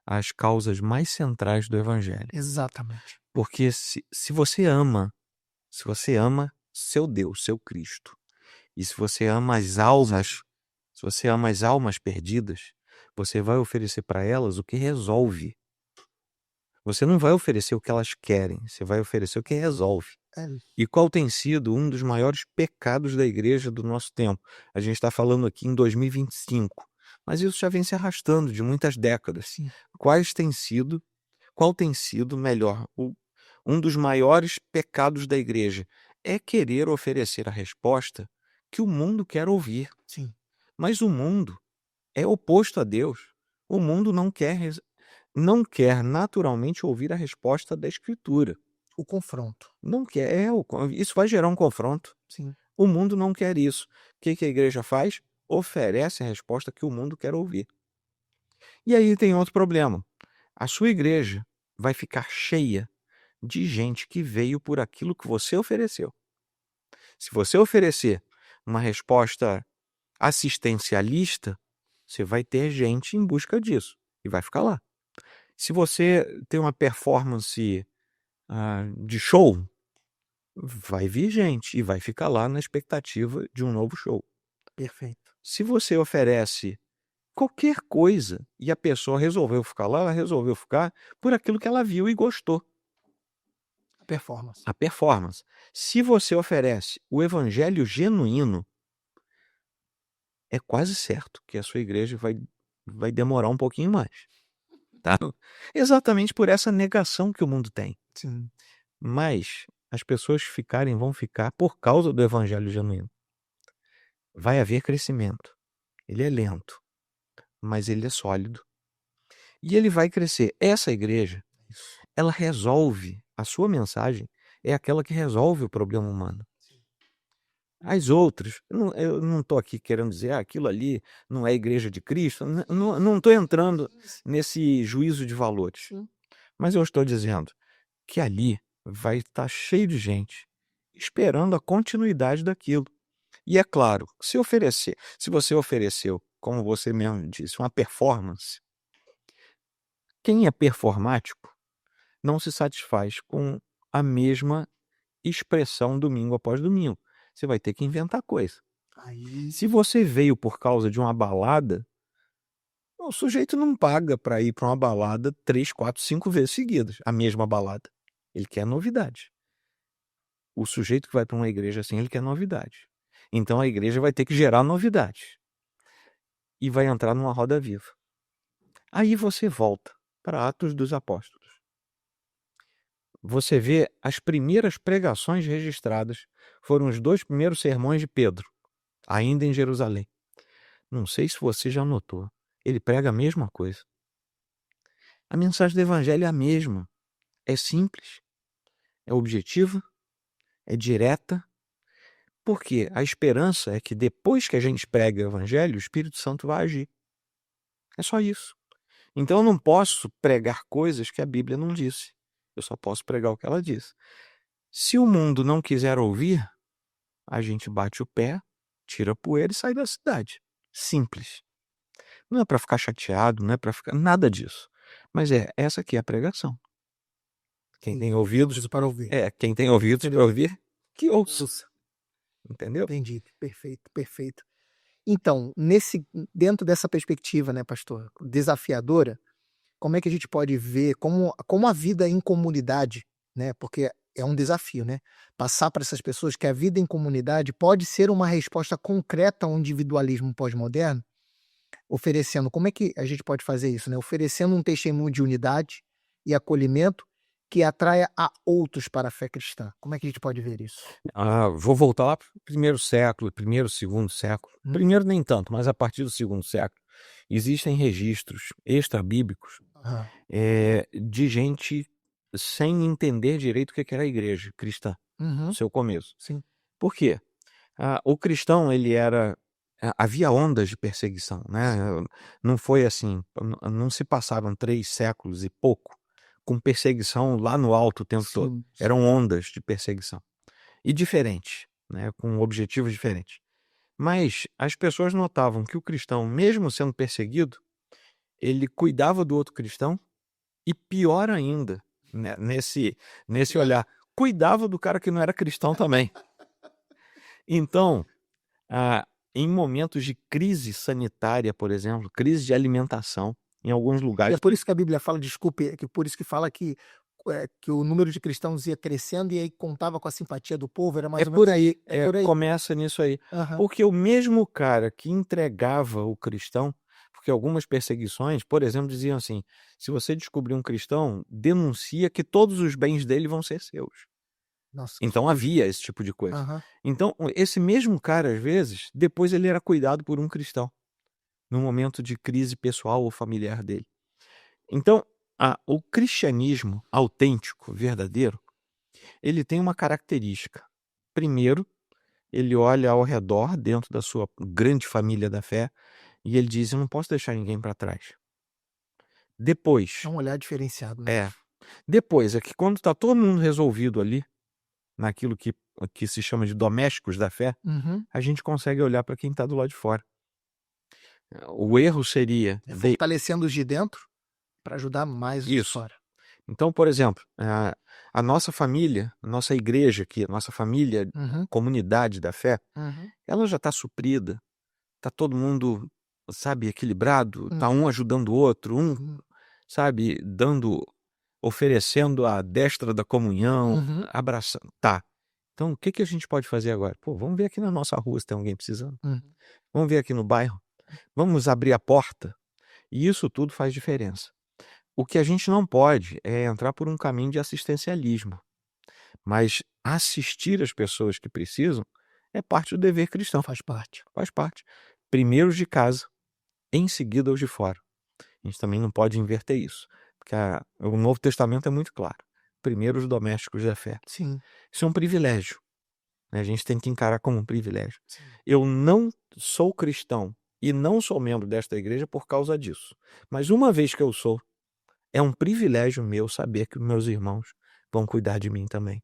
às causas mais centrais do evangelho. exatamente. Porque se você ama seu Deus, seu Cristo, e se você ama as almas perdidas, você vai oferecer para elas o que resolve. Você não vai oferecer o que elas querem, você vai oferecer o que resolve. É, E qual tem sido um dos maiores pecados da igreja do nosso tempo? A gente está falando aqui em 2025, mas isso já vem se arrastando de muitas décadas. sim, Qual tem sido, melhor, um dos maiores pecados da igreja? É querer oferecer a resposta que o mundo quer ouvir. sim. Mas o mundo é oposto a Deus. O mundo não quer naturalmente ouvir a resposta da Escritura. O confronto. Não quer. Isso vai gerar um confronto. Sim, O mundo não quer isso. O que a igreja faz? Oferece a resposta que o mundo quer ouvir. E aí tem outro problema. A sua igreja vai ficar cheia de gente que veio por aquilo que você ofereceu. Se você oferecer uma resposta assistencialista, você vai ter gente em busca disso e vai ficar lá. Se você tem uma performance de show, vai vir gente e vai ficar lá na expectativa de um novo show. perfeito. Se você oferece qualquer coisa e a pessoa resolveu ficar lá, ela resolveu ficar por aquilo que ela viu e gostou. A performance. A performance. Se você oferece o evangelho genuíno, é quase certo que a sua igreja vai demorar um pouquinho mais. Tá? Exatamente por essa negação que o mundo tem. Sim, Mas as pessoas vão ficar por causa do evangelho genuíno. Vai haver crescimento. Ele é lento, mas ele é sólido. E ele vai crescer. Essa igreja, ela resolve, a sua mensagem é aquela que resolve o problema humano. As outras, eu não estou aqui querendo dizer aquilo ali não é igreja de Cristo, não estou entrando nesse juízo de valores. sim. Mas eu estou dizendo que ali vai estar cheio de gente esperando a continuidade daquilo. E é claro, se você ofereceu, como você mesmo disse, uma performance, quem é performático não se satisfaz com a mesma expressão domingo após domingo. Você vai ter que inventar coisa. Aí, Se você veio por causa de uma balada, o sujeito não paga para ir para uma balada 3, 4, 5 vezes seguidas, a mesma balada. Ele quer novidade. O sujeito que vai para uma igreja assim, ele quer novidade. Então a igreja vai ter que gerar novidade. E vai entrar numa roda viva. Aí você volta para Atos dos Apóstolos. Você vê as primeiras pregações registradas foram os 2 primeiros sermões de Pedro, ainda em Jerusalém. Não sei se você já notou, ele prega a mesma coisa. A mensagem do evangelho é a mesma. É simples, é objetiva, é direta, porque a esperança é que depois que a gente prega o evangelho, o Espírito Santo vai agir. É só isso. Então eu não posso pregar coisas que a Bíblia não disse. Eu só posso pregar o que ela diz. Se o mundo não quiser ouvir, a gente bate o pé, tira a poeira e sai da cidade. Simples. Não é para ficar chateado, não é para ficar nada disso. Mas essa aqui é a pregação. Quem tem ouvidos, Preciso para ouvir. quem tem ouvidos para ouvir, que ouça. Ouça. Entendeu? Entendi. Perfeito, perfeito. Então, dentro dessa perspectiva, né, pastor, desafiadora, como é que a gente pode ver como a vida em comunidade, né, porque é um desafio, né, passar para essas pessoas que a vida em comunidade pode ser uma resposta concreta ao individualismo pós-moderno, oferecendo como é que a gente pode fazer isso, né, oferecendo um testemunho de unidade e acolhimento que atraia a outros para a fé cristã. Como é que a gente pode ver isso? Vou voltar lá para o primeiro século, primeiro, segundo século. Primeiro nem tanto, mas a partir do segundo século, existem registros extra-bíblicos Aham. de gente sem entender direito o que era a igreja cristã, no Uhum. seu começo. Sim. Por quê? O cristão, ele era... havia ondas de perseguição, né? Não foi assim, não se passaram 3 séculos e pouco com perseguição lá no alto o tempo todo. Sim. Eram ondas de perseguição. E diferentes, né? Com objetivos diferentes. Mas as pessoas notavam que o cristão, mesmo sendo perseguido, ele cuidava do outro cristão e, pior ainda, né, nesse olhar, cuidava do cara que não era cristão também. Então, em momentos de crise sanitária, por exemplo, crise de alimentação, em alguns E lugares... é por isso que a Bíblia fala, desculpe, é que por isso que fala que o número de cristãos ia crescendo e aí contava com a simpatia do povo, era mais É ou por menos aí, é por aí. começa nisso aí. Aham. Porque o mesmo cara que entregava o cristão, porque algumas perseguições, por exemplo, diziam assim: se você descobrir um cristão, denuncia que todos os bens dele vão ser seus. Nossa, que Então coisa. havia esse tipo de coisa. Aham. Então, esse mesmo cara, às vezes, depois ele era cuidado por um cristão, num momento de crise pessoal ou familiar dele. Então, o cristianismo autêntico, verdadeiro, ele tem uma característica. Primeiro, ele olha ao redor, dentro da sua grande família da fé, e ele diz: eu não posso deixar ninguém para trás. Depois, É um olhar diferenciado, né? depois é que quando está todo mundo resolvido ali, naquilo que se chama de domésticos da fé, Uhum. a gente consegue olhar para quem está do lado de fora. O erro seria... Fortalecendo os de dentro para ajudar mais os de Isso. fora. Então, por exemplo, a nossa família, a nossa igreja aqui, a nossa família, Uhum. comunidade da fé, Uhum. ela já está suprida, está todo mundo, sabe, equilibrado, está um ajudando o outro, sabe, oferecendo a destra da comunhão, Uhum. abraçando. Tá. Então, o que a gente pode fazer agora? Pô, vamos ver aqui na nossa rua se tem alguém precisando. Uhum. Vamos ver aqui no bairro. Vamos abrir a porta. E isso tudo faz diferença. O que a gente não pode é entrar por um caminho de assistencialismo. Mas assistir as pessoas que precisam é parte do dever cristão. Faz parte. Faz parte. Primeiro os de casa, em seguida os de fora. A gente também não pode inverter isso, porque o Novo Testamento é muito claro. Primeiro os domésticos da fé. Sim. Isso é um privilégio, né? A gente tem que encarar como um privilégio. Sim. Eu não sou cristão e não sou membro desta igreja por causa disso. Mas uma vez que eu sou, é um privilégio meu saber que os meus irmãos vão cuidar de mim também.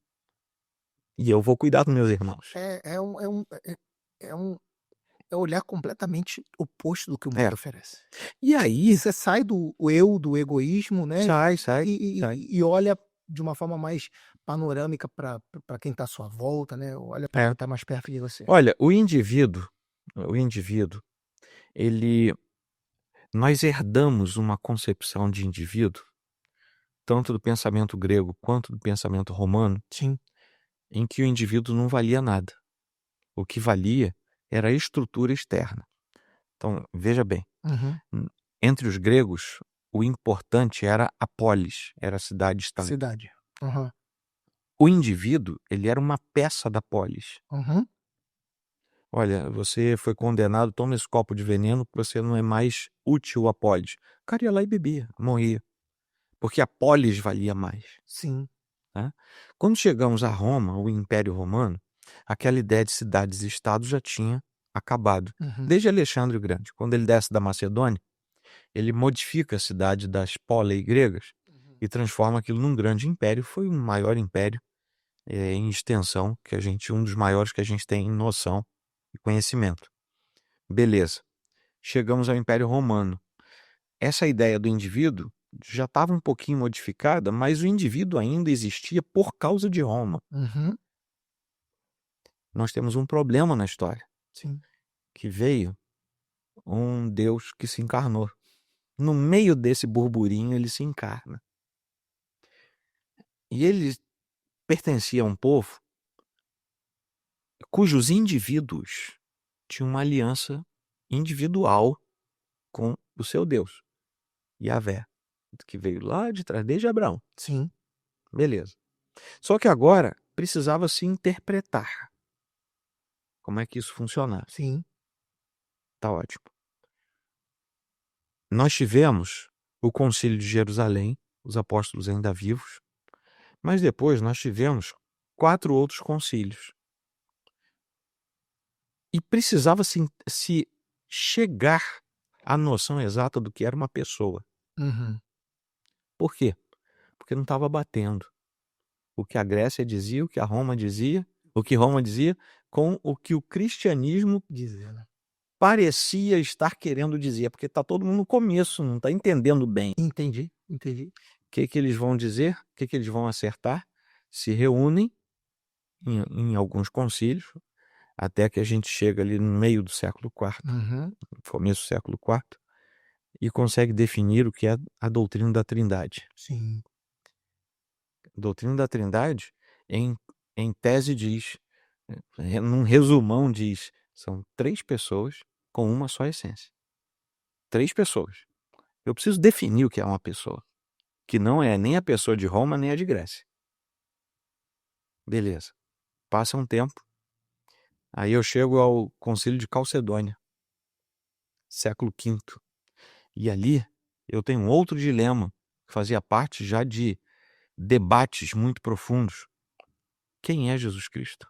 E eu vou cuidar dos meus irmãos. É um olhar completamente oposto do que o mundo oferece. E aí... Você sai do egoísmo, né? Sai. E olha de uma forma mais panorâmica para quem está à sua volta, né? Olha para quem está mais perto de você. Olha, o indivíduo, nós herdamos uma concepção de indivíduo, tanto do pensamento grego quanto do pensamento romano, Sim. em que o indivíduo não valia nada. O que valia era a estrutura externa. Então, veja bem, entre os gregos, o importante era a polis, era a cidade-estado. Cidade. Uhum. O indivíduo, ele era uma peça da polis. Uhum. Olha, você foi condenado, toma esse copo de veneno, você não é mais útil à polis. O cara ia lá e bebia, morria. Porque a polis valia mais. Sim. Tá? Quando chegamos a Roma, o Império Romano, aquela ideia de cidades e estados já tinha acabado. Desde Alexandre o Grande. Quando ele desce da Macedônia, ele modifica a cidade das polei gregas e transforma aquilo num grande império. Foi o maior império em extensão, um dos maiores que a gente tem em noção e conhecimento. Beleza. chegamos ao Império Romano. Essa ideia do indivíduo já estava um pouquinho modificada, mas o indivíduo ainda existia por causa de Roma. Uhum. Nós temos um problema na história, Sim. que veio um Deus que se encarnou. No meio desse burburinho, ele se encarna. E ele pertencia a um povo cujos indivíduos tinham uma aliança individual com o seu Deus, Yahvé, que veio lá de trás, desde Abraão. Sim. Beleza. Só que agora precisava se interpretar como é que isso funcionava. Sim. Tá ótimo. Nós tivemos o Concílio de Jerusalém, os apóstolos ainda vivos, mas depois nós tivemos 4 outros concílios. E precisava se chegar à noção exata do que era uma pessoa. Uhum. Por quê? Porque não estava batendo o que a Grécia dizia, o que a Roma dizia, o que Roma dizia, com o que o cristianismo Dizer, né? parecia estar querendo dizer, porque está todo mundo no começo, não está entendendo bem. Entendi. O que eles vão dizer, o que eles vão acertar, se reúnem em alguns concílios, até que a gente chega ali no meio do século IV, Uhum. começo do século IV, e consegue definir o que é a doutrina da Trindade. Sim. A doutrina da Trindade, em tese, diz, num resumão, diz, são 3 pessoas com uma só essência. 3 pessoas. Eu preciso definir o que é uma pessoa, que não é nem a pessoa de Roma, nem a de Grécia. Beleza. Passa um tempo, aí eu chego ao Concílio de Calcedônia, século V. E ali eu tenho um outro dilema, que fazia parte já de debates muito profundos. Quem é Jesus Cristo?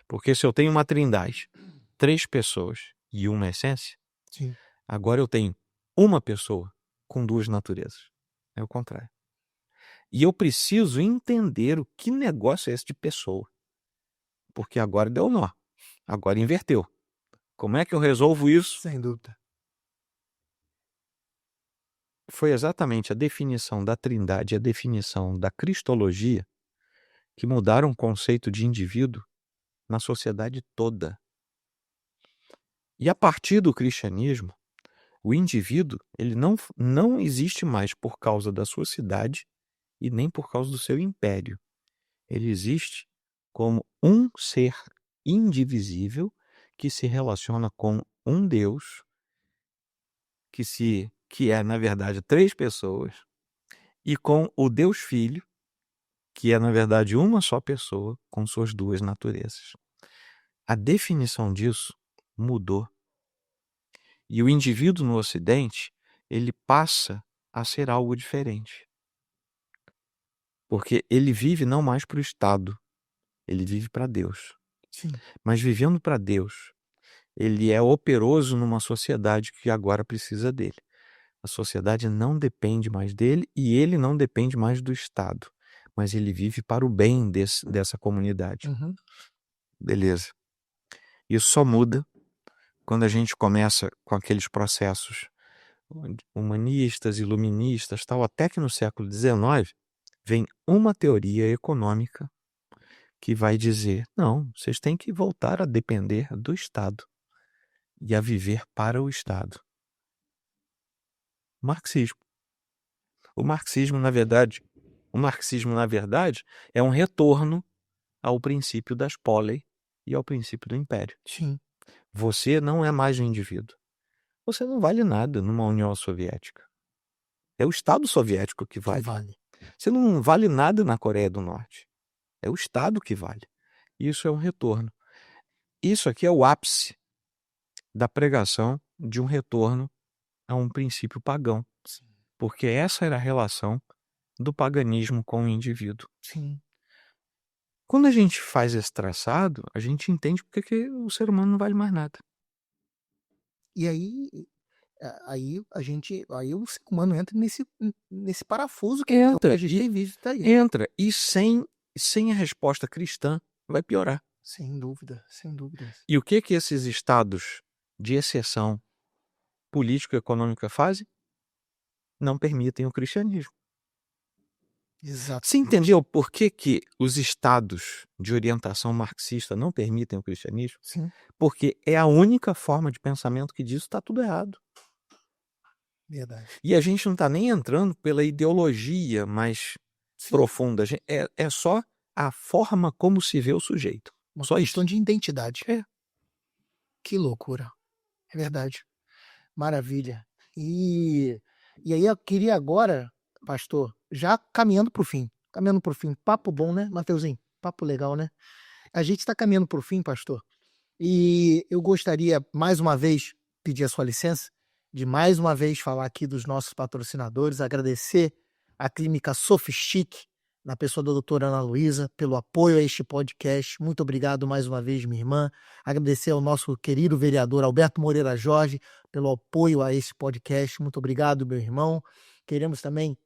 Porque se eu tenho uma trindade, 3 pessoas e uma essência, Sim. agora eu tenho uma pessoa com 2 naturezas. É o contrário. E eu preciso entender o que negócio é esse de pessoa. Porque agora deu nó. Agora inverteu. Como é que eu resolvo isso? Sem dúvida. Foi exatamente a definição da Trindade e a definição da Cristologia que mudaram o conceito de indivíduo na sociedade toda. E a partir do cristianismo, o indivíduo ele não existe mais por causa da sua cidade e nem por causa do seu império. Ele existe como um ser indivisível que se relaciona com um Deus que é, na verdade, 3 pessoas, e com o Deus Filho, que é, na verdade, uma só pessoa com suas 2 naturezas. A definição disso mudou. E o indivíduo no Ocidente, ele passa a ser algo diferente. Porque ele vive não mais para o Estado, ele vive para Deus. Sim. Mas vivendo para Deus, ele é operoso numa sociedade que agora precisa dele. A sociedade não depende mais dele e ele não depende mais do Estado, mas ele vive para o bem dessa comunidade. Uhum. Beleza. Isso só muda quando a gente começa com aqueles processos humanistas, iluministas, tal, até que no século XIX vem uma teoria econômica que vai dizer, não, vocês têm que voltar a depender do Estado e a viver para o Estado. Marxismo. O marxismo, na verdade, é um retorno ao princípio das polei e ao princípio do império. Sim. Você não é mais um indivíduo. Você não vale nada numa União Soviética. É o Estado soviético que Que vale. vale. Você não vale nada na Coreia do Norte. É o Estado que vale. Isso é um retorno. Isso aqui é o ápice da pregação de um retorno a um princípio pagão. Sim. Porque essa era a relação do paganismo com o indivíduo. Sim. Quando a gente faz esse traçado, a gente entende porque que o ser humano não vale mais nada. E aí o ser humano entra nesse parafuso que Entra, a gente tem visto aí. Entra. E sem a resposta cristã, vai piorar. Sem dúvida, sem dúvidas. E o que esses estados de exceção político-econômica fazem? Não permitem o cristianismo. Exato. Você entendeu por que que os estados de orientação marxista não permitem o cristianismo? Sim, Porque é a única forma de pensamento que diz que está tudo errado. verdade. E a gente não está nem entrando pela ideologia mais Sim, profunda. É só a forma como se vê o sujeito. uma Só questão isso. de identidade. É. Que loucura. É verdade. Maravilha. E aí eu queria agora, pastor, já caminhando para o fim. Caminhando para o fim. Papo bom, né, Mateuzinho? Papo legal, né? A gente está caminhando para o fim, pastor. E eu gostaria, mais uma vez, pedir a sua licença, de mais uma vez falar aqui dos nossos patrocinadores, agradecer a Clínica Sofistique, na pessoa da doutora Ana Luísa, pelo apoio a este podcast. Muito obrigado mais uma vez, minha irmã. Agradecer ao nosso querido vereador Alberto Moreira Jorge pelo apoio a esse podcast. Muito obrigado, meu irmão. Queremos também,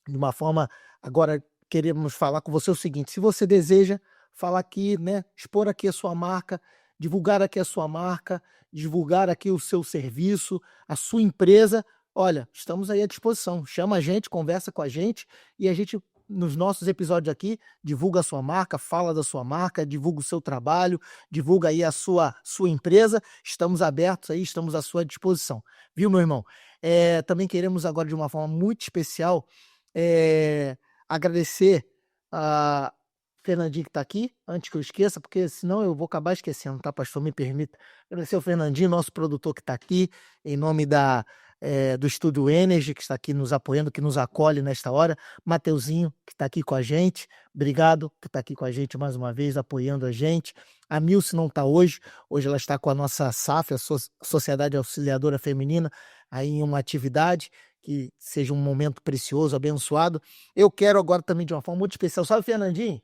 de uma forma, agora queremos falar com você o seguinte: se você deseja falar aqui, né, expor aqui a sua marca, divulgar aqui a sua marca, divulgar aqui o seu serviço, a sua empresa, olha, estamos aí à disposição. Chama a gente, conversa com a gente e a gente, nos nossos episódios aqui, divulga a sua marca, fala da sua marca, divulga o seu trabalho, divulga aí a sua empresa. Estamos abertos aí, estamos à sua disposição. Viu, meu irmão? Também queremos agora, de uma forma muito especial, agradecer a Fernandinho que está aqui, antes que eu esqueça, porque senão eu vou acabar esquecendo, tá, pastor? Me permita. Agradecer ao Fernandinho, nosso produtor que está aqui, em nome do Estúdio Energy, que está aqui nos apoiando, que nos acolhe nesta hora. Mateuzinho, que está aqui com a gente. Obrigado, que está aqui com a gente mais uma vez, apoiando a gente. A Milce não está hoje ela está com a nossa SAF, a Sociedade Auxiliadora Feminina, aí em uma atividade. Que seja um momento precioso, abençoado. Eu quero agora também, de uma forma muito especial, sabe, Fernandinho?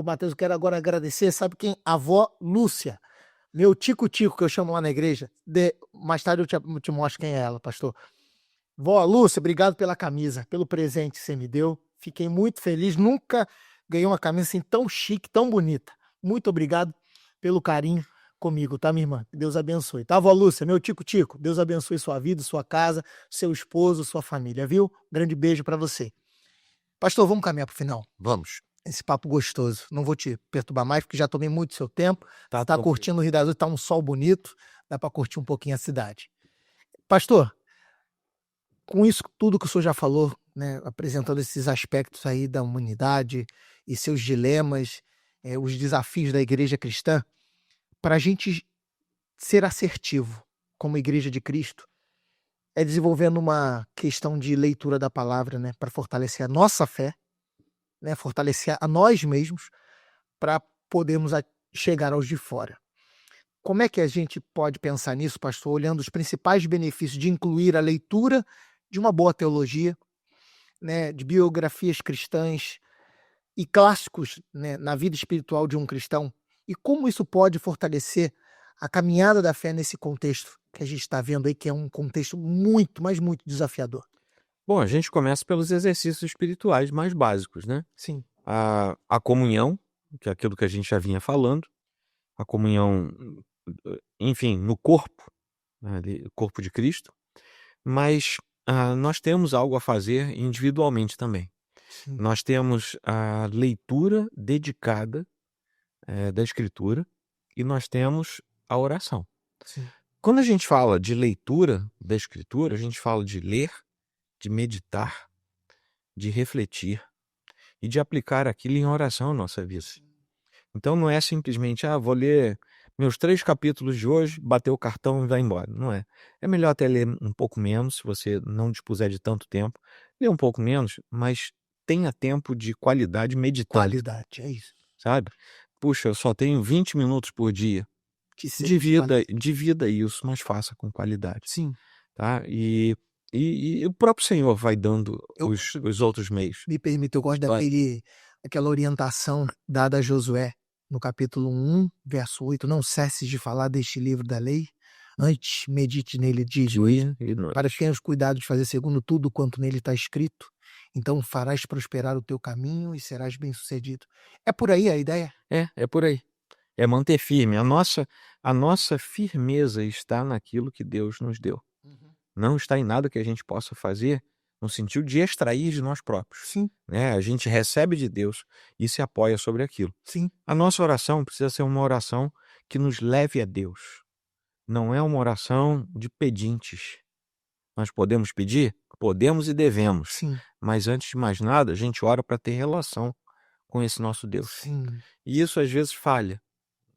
Matheus, eu quero agora agradecer, sabe quem? A avó Lúcia, meu tico-tico, que eu chamo lá na igreja. Mais tarde eu te mostro quem é ela, pastor. Vó Lúcia, obrigado pela camisa, pelo presente que você me deu. Fiquei muito feliz, nunca ganhei uma camisa assim tão chique, tão bonita. Muito obrigado pelo carinho comigo, tá, minha irmã? Deus abençoe. Tá, vó Lúcia, meu tico-tico, Deus abençoe sua vida, sua casa, seu esposo, sua família, viu? Grande beijo para você. Pastor, vamos caminhar pro final. Vamos. Esse papo gostoso. Não vou te perturbar mais, porque já tomei muito seu tempo. Tá Tá tranquilo. curtindo o Rio das Ostras, tá um sol bonito, dá para curtir um pouquinho a cidade. Pastor, com isso tudo que o senhor já falou, né, apresentando esses aspectos aí da humanidade e seus dilemas, os desafios da igreja cristã, para a gente ser assertivo como igreja de Cristo, é desenvolvendo uma questão de leitura da palavra, né, para fortalecer a nossa fé, né, fortalecer a nós mesmos, para podermos chegar aos de fora. Como é que a gente pode pensar nisso, pastor, olhando os principais benefícios de incluir a leitura de uma boa teologia, né, de biografias cristãs e clássicos, né, na vida espiritual de um cristão, e como isso pode fortalecer a caminhada da fé nesse contexto que a gente está vendo aí, que é um contexto muito, mas muito desafiador? Bom, a gente começa pelos exercícios espirituais mais básicos, né? Sim, A comunhão, que é aquilo que a gente já vinha falando, a comunhão, enfim, no corpo, né, o corpo de Cristo, mas nós temos algo a fazer individualmente também. sim, Nós temos a leitura dedicada da Escritura e nós temos a oração. sim. Quando a gente fala de leitura da Escritura, a gente fala de ler, de meditar, de refletir e de aplicar aquilo em oração à nossa vida. Então não é simplesmente, vou ler meus 3 capítulos de hoje, bater o cartão e vai embora. Não é. É melhor até ler um pouco menos, se você não dispuser de tanto tempo. Ler um pouco menos, mas tenha tempo de qualidade meditando, Qualidade, é isso. sabe? Puxa, eu só tenho 20 minutos por dia. Que seja de qualidade. Divida isso, mas faça com qualidade, Sim. tá? E o próprio Senhor vai dando Eu os outros meios. Me permite, eu gosto Vai. daquela orientação dada a Josué no capítulo 1, verso 8, não cesses de falar deste livro da lei, antes medite nele dia e Dia e noite. para que tenhas cuidado de fazer segundo tudo quanto nele está escrito, então farás prosperar o teu caminho e serás bem-sucedido. É por aí a ideia? É por aí. É manter firme. A nossa firmeza está naquilo que Deus nos deu. Não está em nada que a gente possa fazer no sentido de extrair de nós próprios, Sim, né? A gente recebe de Deus e se apoia sobre aquilo. sim. A nossa oração precisa ser uma oração que nos leve a Deus. Não é uma oração de pedintes. Nós podemos pedir? Podemos e devemos. Sim, Mas antes de mais nada, a gente ora para ter relação com esse nosso Deus. sim. E isso às vezes falha,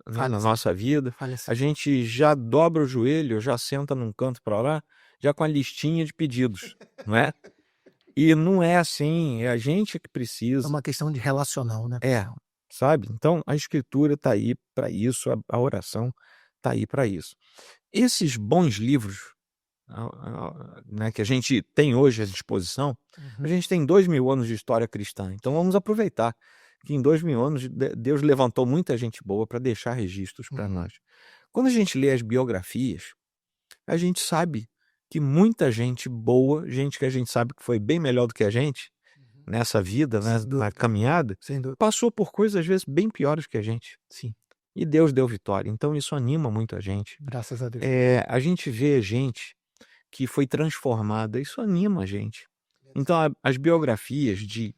né, Falha na sim, nossa vida. falha sim. A gente já dobra o joelho, já senta num canto para orar, já com a listinha de pedidos, não é? E não é assim, é a gente que É precisa. uma questão de relacional, né? É, sabe? Então a escritura está aí para isso, a oração está aí para isso. Esses bons livros, né, que a gente tem hoje à disposição, a gente tem 2000 anos de história cristã. Então vamos aproveitar que em 2000 anos Deus levantou muita gente boa para deixar registros para nós. Quando a gente lê as biografias, a gente sabe que muita gente boa, gente que a gente sabe que foi bem melhor do que a gente nessa vida, né, Sem na dúvida. caminhada, Sem dúvida. passou por coisas às vezes bem piores que a gente. Sim, E Deus deu vitória. Então isso anima muito a gente. graças a Deus. A gente vê gente que foi transformada, isso anima a gente. Então as biografias de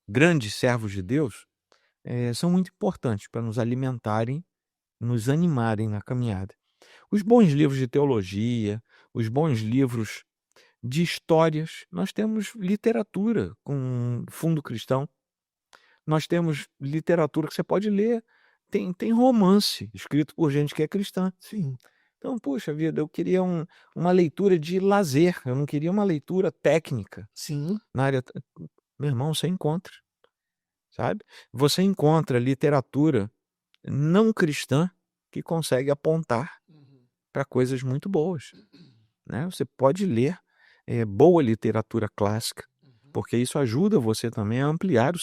grandes servos de Deus são muito importantes para nos alimentarem, nos animarem na caminhada. Os bons livros de teologia, os bons livros de histórias, nós temos literatura com fundo cristão, nós temos literatura que você pode ler, tem romance escrito por gente que é cristã. Sim, Então, puxa vida, eu queria uma leitura de lazer, eu não queria uma leitura técnica sim, na área. Meu irmão, você encontra, sabe? Você encontra literatura não cristã que consegue apontar para coisas muito boas, né? Você pode ler boa literatura clássica, porque isso ajuda você também a ampliar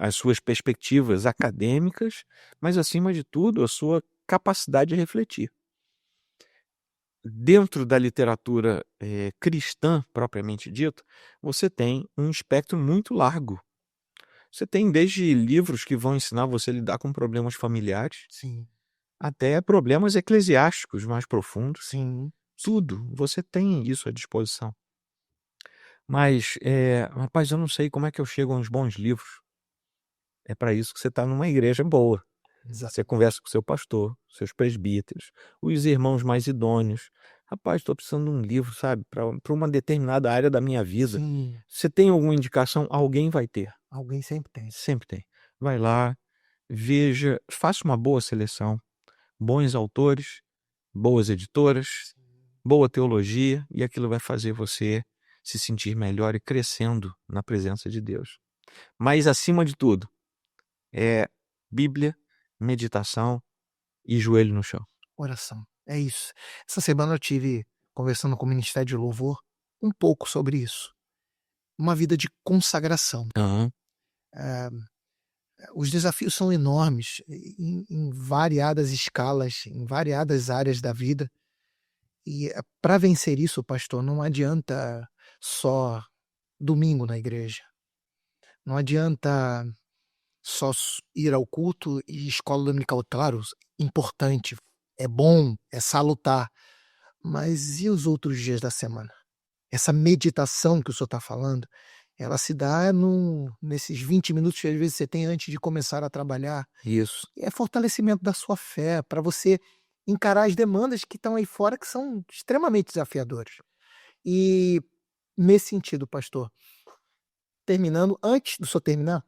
as suas perspectivas acadêmicas, mas acima de tudo a sua capacidade de refletir. Dentro da literatura cristã, propriamente dita, você tem um espectro muito largo. Você tem desde livros que vão ensinar você a lidar com problemas familiares, sim, até problemas eclesiásticos mais profundos. sim. Tudo, você tem isso à disposição. Mas, rapaz, eu não sei como é que eu chego a uns bons livros. É para isso que você está numa igreja boa. Exato. Você conversa com o seu pastor, seus presbíteros, os irmãos mais idôneos. Rapaz, estou precisando de um livro, sabe, para uma determinada área da minha vida. Sim, Você tem alguma indicação? Alguém vai ter. alguém sempre tem. Sempre tem. Vai lá, veja, faça uma boa seleção. Bons autores, boas editoras, boa teologia, e aquilo vai fazer você se sentir melhor e crescendo na presença de Deus. Mas, acima de tudo, Bíblia, meditação e joelho no chão. Oração. É isso. Essa semana eu tive conversando com o Ministério de Louvor um pouco sobre isso. Uma vida de consagração. Aham. Os desafios são enormes em variadas escalas, em variadas áreas da vida. E para vencer isso, pastor, não adianta só domingo na igreja. Não adianta só ir ao culto e escola dominical. Claro, importante, é bom, é salutar. Mas e os outros dias da semana? Essa meditação que o senhor está falando, ela se dá nesses 20 minutos que às vezes você tem antes de começar a trabalhar. Isso. É fortalecimento da sua fé, para você encarar as demandas que estão aí fora, que são extremamente desafiadoras. E nesse sentido, pastor, terminando, antes do senhor terminar,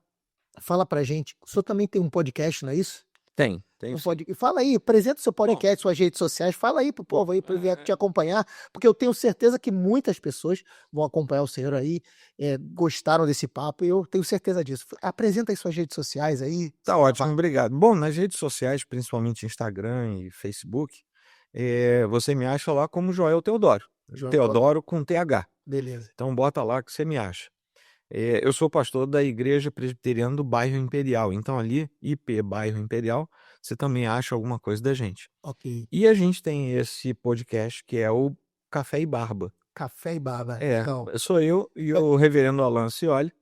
fala pra gente, o senhor também tem um podcast, não é isso? Tem Um sim. Fala aí, apresenta o seu podcast, suas redes sociais, fala aí pro povo aí, para te acompanhar, porque eu tenho certeza que muitas pessoas vão acompanhar o senhor aí, gostaram desse papo, e eu tenho certeza disso. Apresenta aí suas redes sociais aí. Tá ótimo, obrigado. Bom, nas redes sociais, principalmente Instagram e Facebook, você me acha lá como Joel Teodoro. Joel Teodoro com TH. Beleza. Então bota lá que você me acha. Eu sou pastor da Igreja Presbiteriana do Bairro Imperial. Então ali, IP Bairro Imperial, você também acha alguma coisa da gente. Ok. E a gente tem esse podcast que é o Café e Barba. Café e Barba. Então, Sou eu e o reverendo Alan Cioli.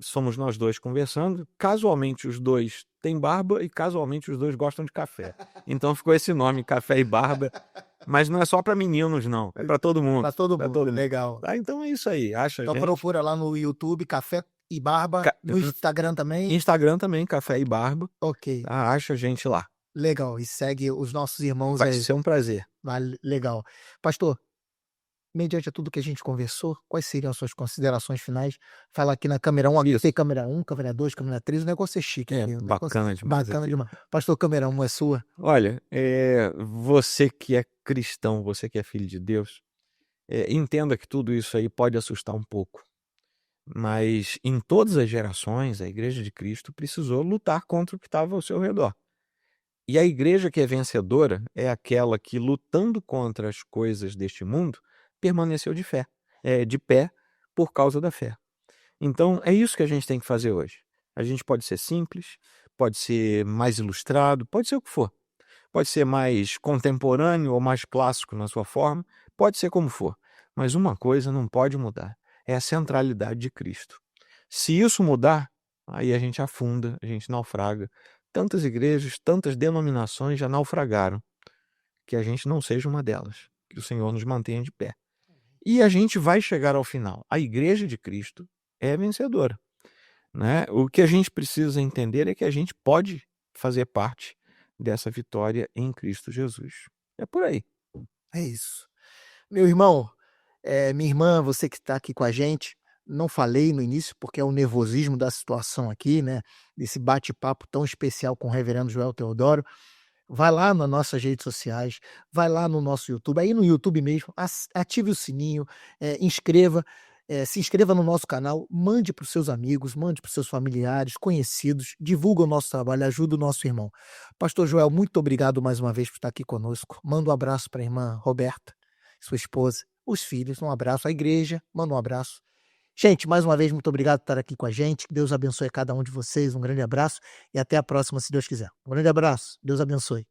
Somos nós dois conversando. Casualmente, os dois tem barba e casualmente os dois gostam de café. Então ficou esse nome, Café e Barba. Mas não é só para meninos, não. É para todo mundo. Para todo Pra mundo. todo mundo. Legal. Tá, então é isso aí. Acha a Então gente. procura lá no YouTube Café e Barba, no Instagram também. Instagram também, Café e Barba. Ok, Tá? Acha a gente lá. legal. E segue os nossos irmãos Vai aí. ser um prazer. Legal. Pastor, mediante tudo que a gente conversou, quais seriam as suas considerações finais? Fala aqui na câmera 1, aqui tem câmera 1, câmera 2, câmera 3, o negócio é chique. É, aqui, o bacana negócio demais bacana aqui. demais. Pastor, câmera 1 é sua? Olha, você que é cristão, você que é filho de Deus, entenda que tudo isso aí pode assustar um pouco. Mas em todas as gerações, a Igreja de Cristo precisou lutar contra o que estava ao seu redor. E a igreja que é vencedora é aquela que, lutando contra as coisas deste mundo, permaneceu de pé por causa da fé. Então, é isso que a gente tem que fazer hoje. A gente pode ser simples, pode ser mais ilustrado, pode ser o que for. Pode ser mais contemporâneo ou mais clássico na sua forma, pode ser como for. Mas uma coisa não pode mudar, é a centralidade de Cristo. Se isso mudar, aí a gente afunda, a gente naufraga. Tantas igrejas, tantas denominações já naufragaram. Que a gente não seja uma delas, que o Senhor nos mantenha de pé. E a gente vai chegar ao final. A Igreja de Cristo é vencedora, né? O que a gente precisa entender é que a gente pode fazer parte dessa vitória em Cristo Jesus. É por aí. É isso. Meu irmão, minha irmã, você que está aqui com a gente, não falei no início porque é o nervosismo da situação aqui, né? Desse bate-papo tão especial com o reverendo Joel Teodoro. Vai lá nas nossas redes sociais, vai lá no nosso YouTube, aí no YouTube mesmo, ative o sininho, se inscreva no nosso canal, mande para os seus amigos, mande para os seus familiares, conhecidos, divulga o nosso trabalho, ajuda o nosso irmão. Pastor Joel, muito obrigado mais uma vez por estar aqui conosco. Manda um abraço para a irmã Roberta, sua esposa, os filhos, um abraço, a igreja, manda um abraço. Gente, mais uma vez, muito obrigado por estar aqui com a gente. Que Deus abençoe cada um de vocês. Um grande abraço e até a próxima, se Deus quiser. Um grande abraço. Deus abençoe.